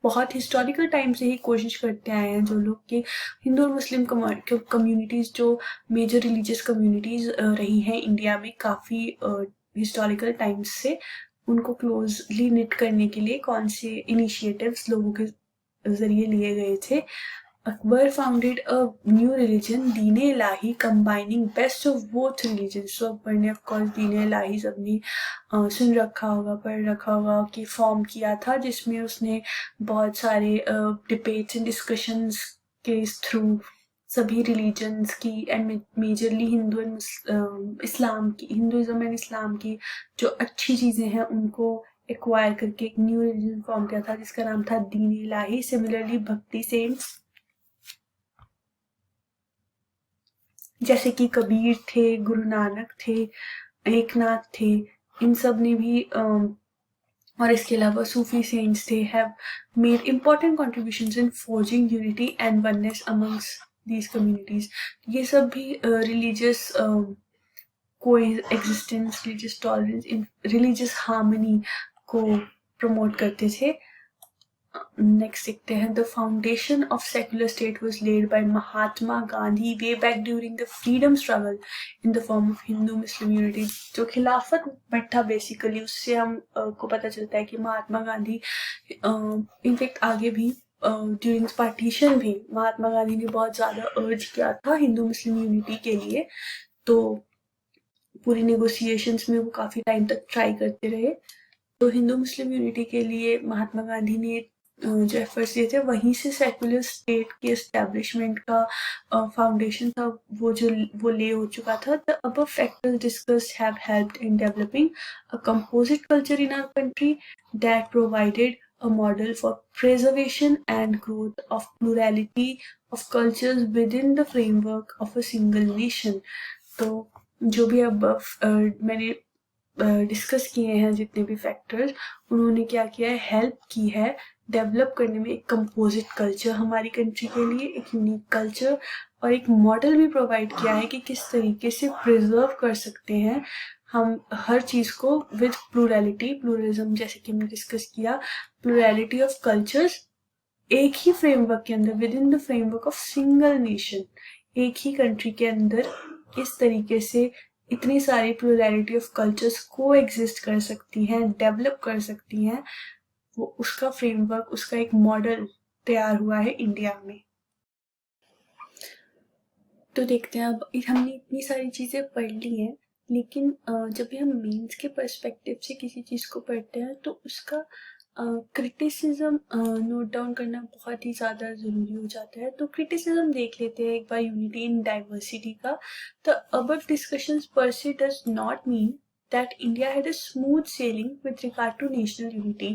बहुत हिस्टोरिकल टाइम से ही कोशिश करते आए हैं, जो लोग कि हिंदू और मुस्लिम कम्युनिटीज़ जो मेजर रिलीजियस कम्युनिटीज़ रही हैं इंडिया में काफ़ी हिस्टोरिकल टाइम्स से, उनको क्लोजली निट करने के लिए कौन से इनिशिएटिव्स लोगों के ज़रिए लिए गए थे। Akbar founded a new religion, Deen Ilahi, combining best of both religions। तो अकबर ने ऑफकोर्स दीन इलाही सबने सुन रखा होगा, पढ़ रखा होगा, कि फॉर्म किया था, जिसमें उसने बहुत सारे डिबेट्स एंड डिस्कशंस के थ्रू सभी रिलीजन्स की and majorly Hindu and Islam की, हिंदुज़म एंड इस्लाम की जो अच्छी चीज़ें हैं उनको एक्वायर करके एक न्यू रिलीजन फॉर्म किया था, जिसका नाम था दीन इलाही। सिमिलरली भक्ति सेंट्स जैसे कि कबीर थे, गुरु नानक थे, एकनाथ थे, इन सब ने भी और इसके अलावा सूफी सेंट्स थे, have made important contributions in forging unity and oneness amongst these communities. ये सब भी रिलीजियस को existence, religious tolerance, religious harmony को प्रमोट करते थे। नेक्स्ट देखते हैं, the foundation of secular state was led by Mahatma Gandhi way back during the freedom struggle in the form of Hindu Muslim unity. जो खिलाफत मूवमेंट था बेसिकली, उससे हम को पता चलता है कि महात्मा गांधी इनफैक्ट आगे भी ड्यूरिंग पार्टीशन भी महात्मा गांधी ने बहुत ज़्यादा अर्ज किया था हिंदू मुस्लिम यूनिटी के लिए। तो पूरी नेगोशिएशंस में वो काफ़ी टाइम तक ट्राई करते रहे। तो हिंदू मुस्लिम यूनिटी के लिए महात्मा गांधी ने जो एफर्ट्स दिए थे, वहीं से सेक्युलर स्टेट के एस्टेब्लिशमेंट का फाउंडेशन था वो ले हो चुका था। The above factors discussed have helped in developing a composite culture in our country that provided a model for preservation and growth of plurality of cultures within the framework of a single nation। तो जो भी अब मैंने discuss किए हैं जितने भी factors, उन्होंने क्या किया है, हेल्प की है डेवलप करने में एक कंपोजिट कल्चर हमारी कंट्री के लिए, एक यूनिक कल्चर, और एक मॉडल भी प्रोवाइड किया है कि किस तरीके से प्रिजर्व कर सकते हैं हम हर चीज़ को विद प्लूरलिटी, प्लूरलिज्म, जैसे कि हमने डिस्कस किया, प्लूरलिटी ऑफ कल्चर्स एक ही फ्रेमवर्क के अंदर, with in the framework of single nation, एक ही कंट्री के अंदर किस तरीके से इतनी सारी प्लूरलिटी ऑफ कल्चर्स को एग्जिस्ट कर सकती हैं, डेवलप कर सकती हैं, वो उसका फ्रेमवर्क, उसका एक मॉडल तैयार हुआ है इंडिया में। तो देखते हैं, अब हमने इतनी सारी चीज़ें पढ़ ली हैं, लेकिन जब भी हम मेंस के पर्सपेक्टिव से किसी चीज़ को पढ़ते हैं तो उसका क्रिटिसिज्म नोट डाउन करना बहुत ही ज़्यादा ज़रूरी हो जाता है। तो क्रिटिसिज्म देख लेते हैं एक बार यूनिटी इन डाइवर्सिटी का। द अबव डिस्कशंस पर से does not mean that India had a smooth sailing with regard to national unity,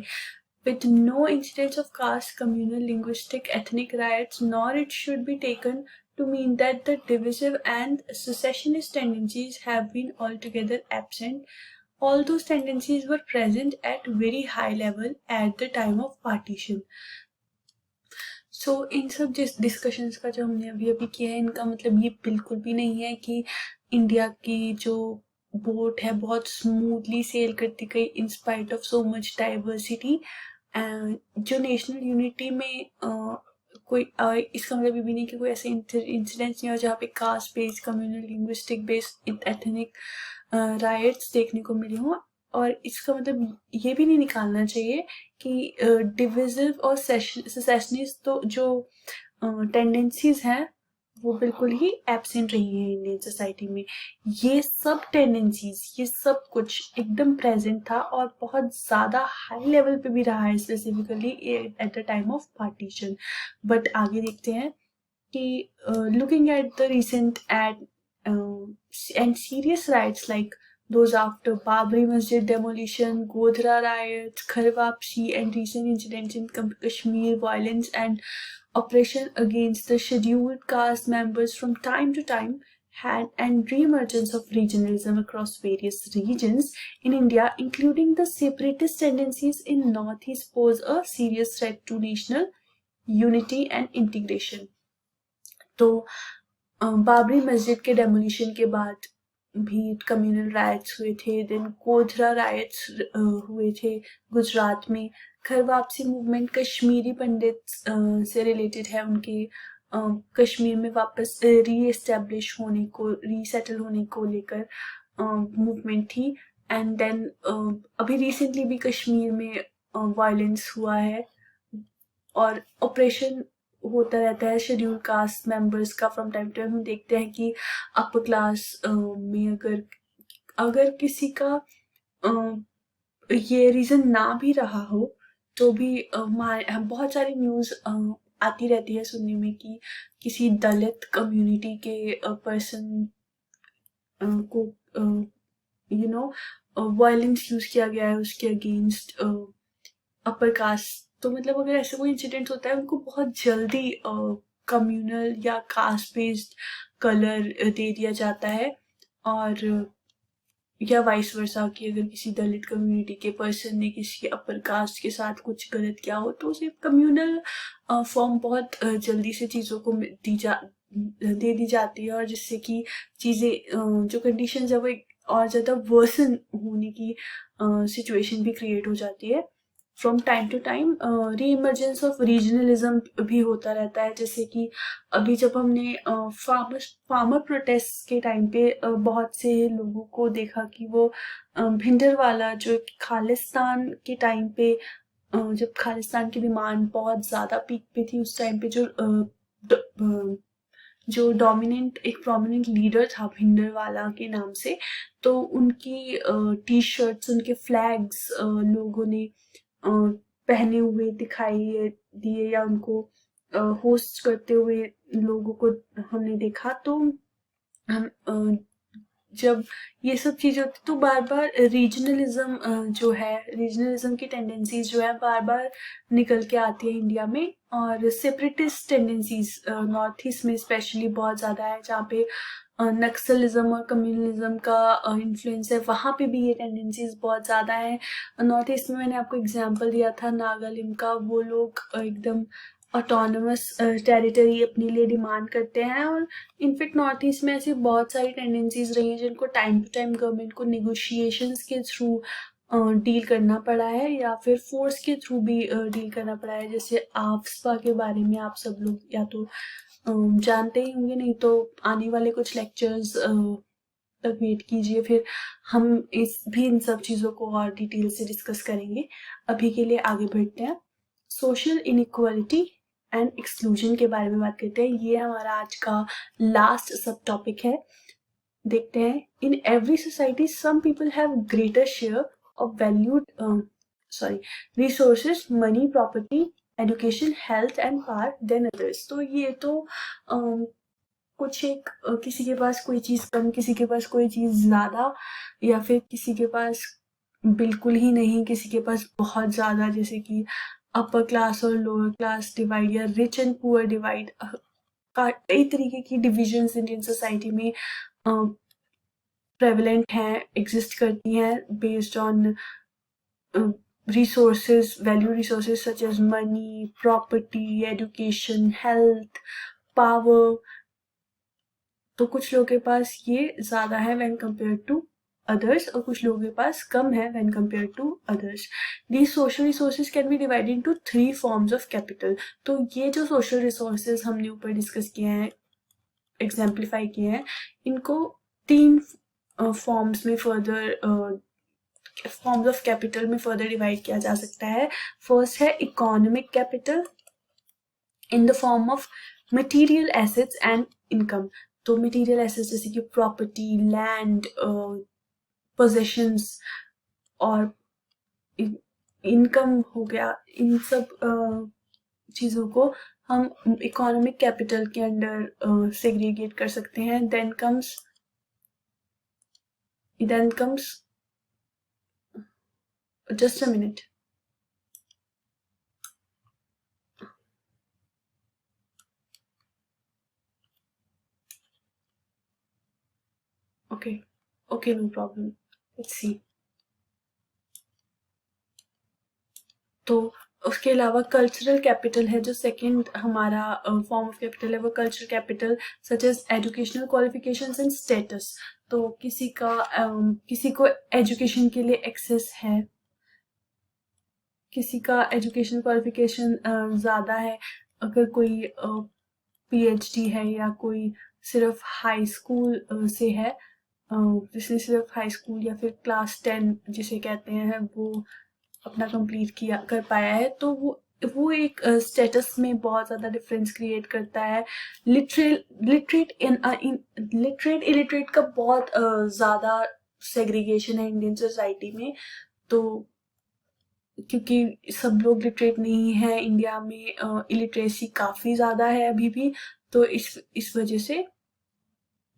with no incidents of caste, communal, linguistic, ethnic riots, nor it should be taken to mean that the divisive and secessionist tendencies have been altogether absent. All those tendencies were present at very high level at the time of partition. So इन सब discussions का जो हमने अभी अभी किया है, इनका मतलब ये बिल्कुल भी नहीं है कि इंडिया की जो बोट है बहुत स्मूथली सेल करती गई in spite of so much diversity. जो नेशनल यूनिटी में कोई इसका मतलब ये भी नहीं कि कोई ऐसे इंसिडेंट्स नहीं हो जहाँ पे caste based, communal, linguistic based, ethnic rights देखने को मिले हों। और इसका मतलब ये भी नहीं निकालना चाहिए कि डिविजिव और सेसेशनिस्ट तो जो टेंडेंसीज हैं वो बिल्कुल ही एब्सेंट रही हैं इंडियन सोसाइटी में। ये सब टेंडेंसीज, ये सब कुछ एकदम प्रेजेंट था और बहुत ज़्यादा हाई लेवल पे भी रहा है, specifically at the time of partition. But आगे देखते हैं कि looking at the recent and serious riots like those after Babri Masjid demolition, Godhra riots, Ghar Wapsi, and recent incidents in Kashmir, violence and oppression against the scheduled caste members from time to time had and re-emergence of regionalism across various regions in India, including the separatist tendencies in Northeast, pose a serious threat to national unity and integration. तो बाबरी मस्जिद के demolition के बाद भी communal riots हुए थे, then Godhra rights हुए थे गुजरात में। घर वापसी मूवमेंट कश्मीरी पंडित से रिलेटेड है, उनके कश्मीर में वापस रीएस्टेब्लिश होने को, रीसेटल होने को लेकर मूवमेंट थी। एंड देन अभी रिसेंटली भी कश्मीर में वायलेंस हुआ है और ऑपरेशन होता रहता है शेड्यूल कास्ट मेंबर्स का फ्रॉम टाइम टू टाइम। हम देखते हैं कि अपर क्लास में अगर किसी का ये रीजन ना भी रहा हो तो भी बहुत सारी न्यूज़ आती रहती है सुनने में कि किसी दलित कम्युनिटी के पर्सन को वायलेंस यूज किया गया है उसके अगेंस्ट अपर कास्ट। तो मतलब अगर ऐसे कोई इंसिडेंट होता है उनको बहुत जल्दी कम्युनल या कास्ट बेस्ड कलर दे दिया जाता है, और या वाइस वर्सा कि अगर किसी दलित कम्युनिटी के पर्सन ने किसी अपर कास्ट के साथ कुछ गलत किया हो तो उसे कम्युनल फॉर्म बहुत जल्दी से चीज़ों को दे दी जाती है, और जिससे कि चीज़ें जो कंडीशंस है वो और ज़्यादा वर्सन होने की सिचुएशन भी क्रिएट हो जाती है। फ्रॉम टाइम टू टाइम री इमर्जेंस ऑफ रीजनलिज्म भी होता रहता है, जैसे कि अभी जब हमने फार्मर प्रोटेस्ट के टाइम पे बहुत से लोगों को देखा कि वो भिंडरवाला जो खालिस्तान के टाइम पे जब खालिस्तान की डिमांड बहुत ज़्यादा पीक पे थी उस टाइम पे जो डोमिनेंट एक प्रोमिनेंट लीडर था भिंडरवाला के नाम से, तो उनकी टी शर्ट्स, उनके फ्लैग्स लोगों ने पहने हुए दिखाई दिए या उनको होस्ट करते हुए लोगों को हमने देखा। तो हम जब ये सब चीज़ें होती तो बार बार रीजनलिज्म जो है, रीजनलिज्म की टेंडेंसीज जो है बार बार निकल के आती है इंडिया में, और सेपरेटिस्ट टेंडेंसीज नॉर्थ ईस्ट में स्पेशली बहुत ज़्यादा है, जहाँ पे नक्सलिज्म और कम्युनलिज्म का इन्फ्लुएंस है, वहाँ पे भी ये टेंडेंसीज बहुत ज़्यादा है। नॉर्थ ईस्ट में मैंने आपको एग्जांपल दिया था नागालैंड का, वो लोग एकदम ऑटोनमस टेरिटरी अपने लिए डिमांड करते हैं, और इनफैक्ट नॉर्थ ईस्ट में ऐसी बहुत सारी टेंडेंसीज रही हैं जिनको टाइम टू टाइम गवर्नमेंट को नेगोशिएशंस के थ्रू डील करना पड़ा है या फिर फोर्स के थ्रू भी डील करना पड़ा है। जैसे आफ्सपा के बारे में आप सब लोग या तो जानते ही होंगे, नहीं तो आने वाले कुछ लेक्चर्स तक वेट कीजिए, फिर हम इन सब चीज़ों को और डिटेल से डिस्कस करेंगे। अभी के लिए आगे बढ़ते हैं। सोशल इनइक्वालिटी एंड एक्सक्लूजन के बारे में बात करते हैं। ये हमारा आज का लास्ट सब टॉपिक है। देखते हैं, in every society some people have greater share of valued resources, money, property, education, health and power than others. तो ये तो कुछ एक किसी के पास कोई चीज़ कम, किसी के पास कोई चीज़ ज़्यादा, या फिर किसी के पास बिल्कुल ही नहीं, किसी के पास बहुत ज़्यादा, जैसे कि अपर क्लास और लोअर क्लास डिवाइड या रिच एंड पुअर डिवाइड, कई तरीके की डिविजन्स इंडियन सोसाइटी में प्रेवलेंट हैं, एग्जिस्ट करती हैं based on resources, value resources such as money, property, education, health, power। तो कुछ लोगों के पास ये ज़्यादा है when compared to others, और कुछ लोगों के पास कम है when compared to others. These social resources can be divided into 3 forms of capital. तो ये जो social resources हमने ऊपर डिस्कस किए हैं, एग्जाम्पलीफाई किए हैं, इनको 3 फॉर्म्स में फर्दर फॉर्म्स ऑफ कैपिटल में फर्दर डिवाइड किया जा सकता है. फर्स्ट है economic capital in the form of material assets and income. तो मटेरियल एसेट्स जैसे कि प्रॉपर्टी, लैंड, पोजेशंस और इनकम हो गया. इन सब चीज़ों को हम इकोनॉमिक कैपिटल के अंडर सेग्रीगेट कर सकते हैं. Then comes just a minute. Okay, no problem. Let's see. तो उसके अलावा कल्चरल कैपिटल है जो सेकंड हमारा फॉर्म ऑफ कैपिटल है, वो cultural capital such as educational qualifications and status. तो किसी को एजुकेशन के लिए एक्सेस है, किसी का एजुकेशन क्वालिफिकेशन ज़्यादा है, अगर कोई पीएचडी है या कोई सिर्फ हाई स्कूल से है, जिसने सिर्फ हाई स्कूल या फिर क्लास 10 जिसे कहते हैं वो अपना कंप्लीट कर पाया है, तो वो एक स्टेटस में बहुत ज़्यादा डिफरेंस क्रिएट करता है. लिटरेट इलिटरेट का बहुत ज़्यादा सेग्रीगेशन है इंडियन सोसाइटी में. तो क्योंकि सब लोग लिटरेट नहीं है इंडिया में, इलिटरेसी काफ़ी ज़्यादा है अभी भी, तो इस वजह से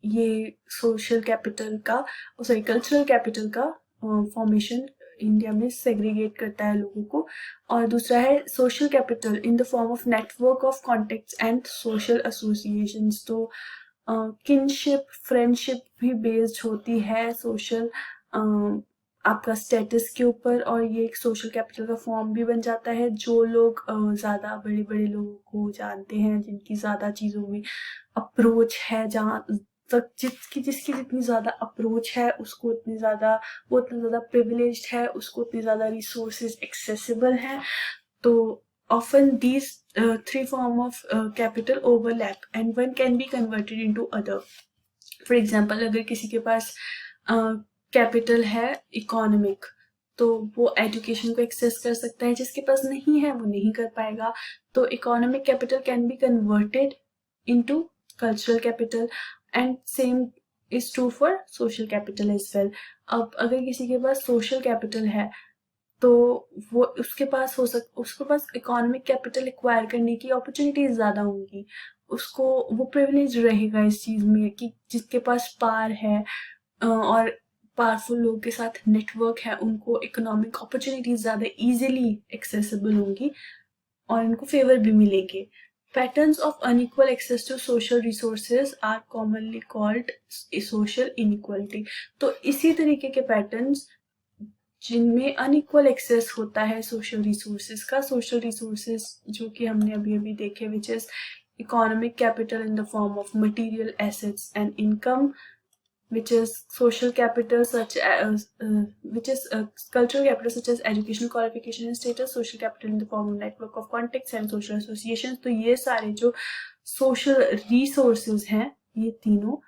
ये कल्चरल कैपिटल का फॉर्मेशन इंडिया में सेग्रीगेट करता है लोगों को. और दूसरा है social capital in the form of network of contacts and social associations. तो किनशिप, फ्रेंडशिप भी बेस्ड होती है सोशल आपका स्टेटस के ऊपर, और ये एक सोशल कैपिटल का फॉर्म भी बन जाता है. जो लोग ज़्यादा बड़े बड़े लोगों को जानते हैं, जिनकी ज़्यादा चीज़ों में अप्रोच है, जहाँ तक जिसकी जितनी ज़्यादा अप्रोच है उसको उतनी ज़्यादा प्रिविलेज्ड है, उसको उतनी ज़्यादा रिसोर्सेज एक्सेसिबल हैं. तो often these three form of capital overlap and one can be converted into other. For example, अगर किसी के पास कैपिटल है इकोनॉमिक, तो वो एजुकेशन को एक्सेस कर सकता है, जिसके पास नहीं है वो नहीं कर पाएगा. तो economic capital can be converted into cultural capital and same is true for social capital as well. अब अगर किसी के पास सोशल कैपिटल है तो वो उसके पास इकोनॉमिक कैपिटल एक्वायर करने की अपॉर्चुनिटीज ज़्यादा होंगी. उसको वो प्रिविलेज रहेगा इस चीज़ में कि जिसके पास पावर है और पावरफुल लोगों के साथ नेटवर्क है, उनको इकोनॉमिक अपॉर्चुनिटीज ज़्यादा इजीली एक्सेसिबल होंगी और इनको फेवर भी मिलेंगे. Patterns of unequal access to social resources are commonly called social inequality. तो इसी तरीके के पैटर्न्स जिनमें अनइक्वल एक्सेस होता है सोशल रिसोर्सेज जो कि हमने अभी देखे, which is economic capital in the form of material assets and income, which is social capital which is cultural capital such as educational qualification and status, social capital in the form of network of contacts and social associations. तो ये सारे जो social resources हैं, ये तीनों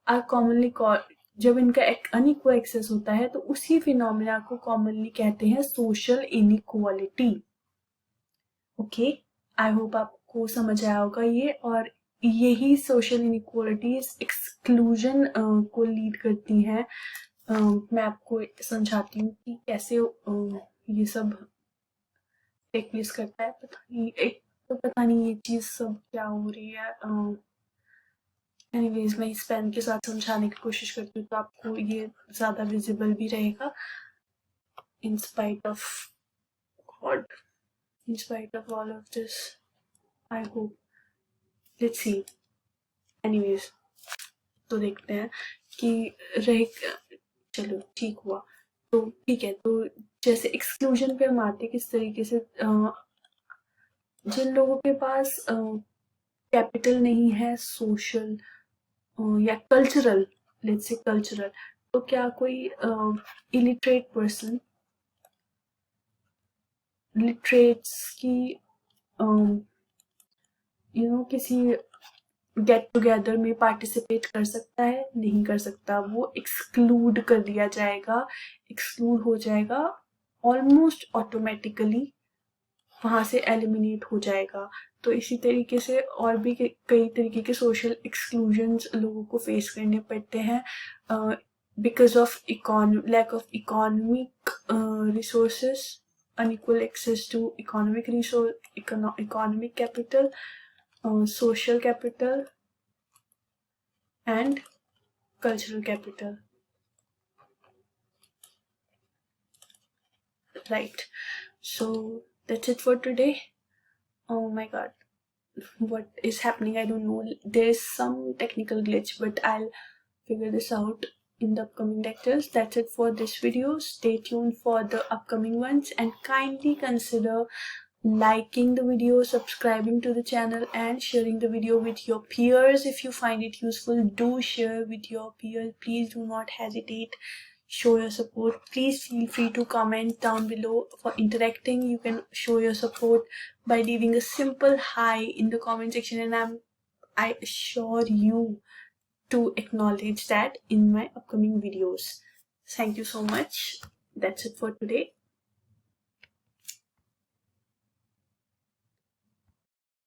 are commonly called, जब इनका एक अनइक्वल एक्सेस होता है तो उसी फिनोमिना को कॉमनली कहते हैं social inequality. Okay, I hope आपको समझ आया होगा ये. और यही सोशल इनइक्वालिटीज एक्सक्लूजन को लीड करती हैं. मैं आपको समझाती हूँ कि कैसे ये सब टेक प्लेस करता है. पता नहीं ये चीज़ सब क्या हो रही है. एनीवेज, मैं इस पेन के साथ समझाने की कोशिश करती हूँ तो आपको ये ज़्यादा विजिबल भी रहेगा. In spite of all of this, I hope. Let's see. Anyways, तो देखते हैं कि चलो ठीक हुआ. तो ठीक है, तो जैसे एक्सक्लूजन पे हम आते किस तरीके से, जिन लोगों के पास कैपिटल नहीं है सोशल या कल्चरल, लेट्स से कल्चरल, तो क्या कोई इलिटरेट पर्सन लिटरेट्स की किसी गेट टुगेदर में पार्टिसिपेट कर सकता है, नहीं कर सकता, वो एक्सक्लूड कर दिया जाएगा, एक्सक्लूड हो जाएगा ऑलमोस्ट ऑटोमेटिकली, वहां से एलिमिनेट हो जाएगा। तो इसी तरीके से और भी कई तरीके के सोशल एक्सक्लूजन्स लोगों को फेस करने पड़ते हैं because of lack of economic resources, unequal access to economic resource, economic capital, social capital and cultural capital. Right. So that's it for today. Oh my god, what is happening? I don't know. There's some technical glitch, but I'll figure this out in the upcoming lectures. That's it for this video. Stay tuned for the upcoming ones and kindly consider liking the video, subscribing to the channel and sharing the video with your peers. If you find it useful, do share with your peers. Please do not hesitate. Show your support. Please feel free to comment down below for interacting. You can show your support by leaving a simple hi in the comment section, and I assure you to acknowledge that in my upcoming videos. Thank you so much. That's it for today.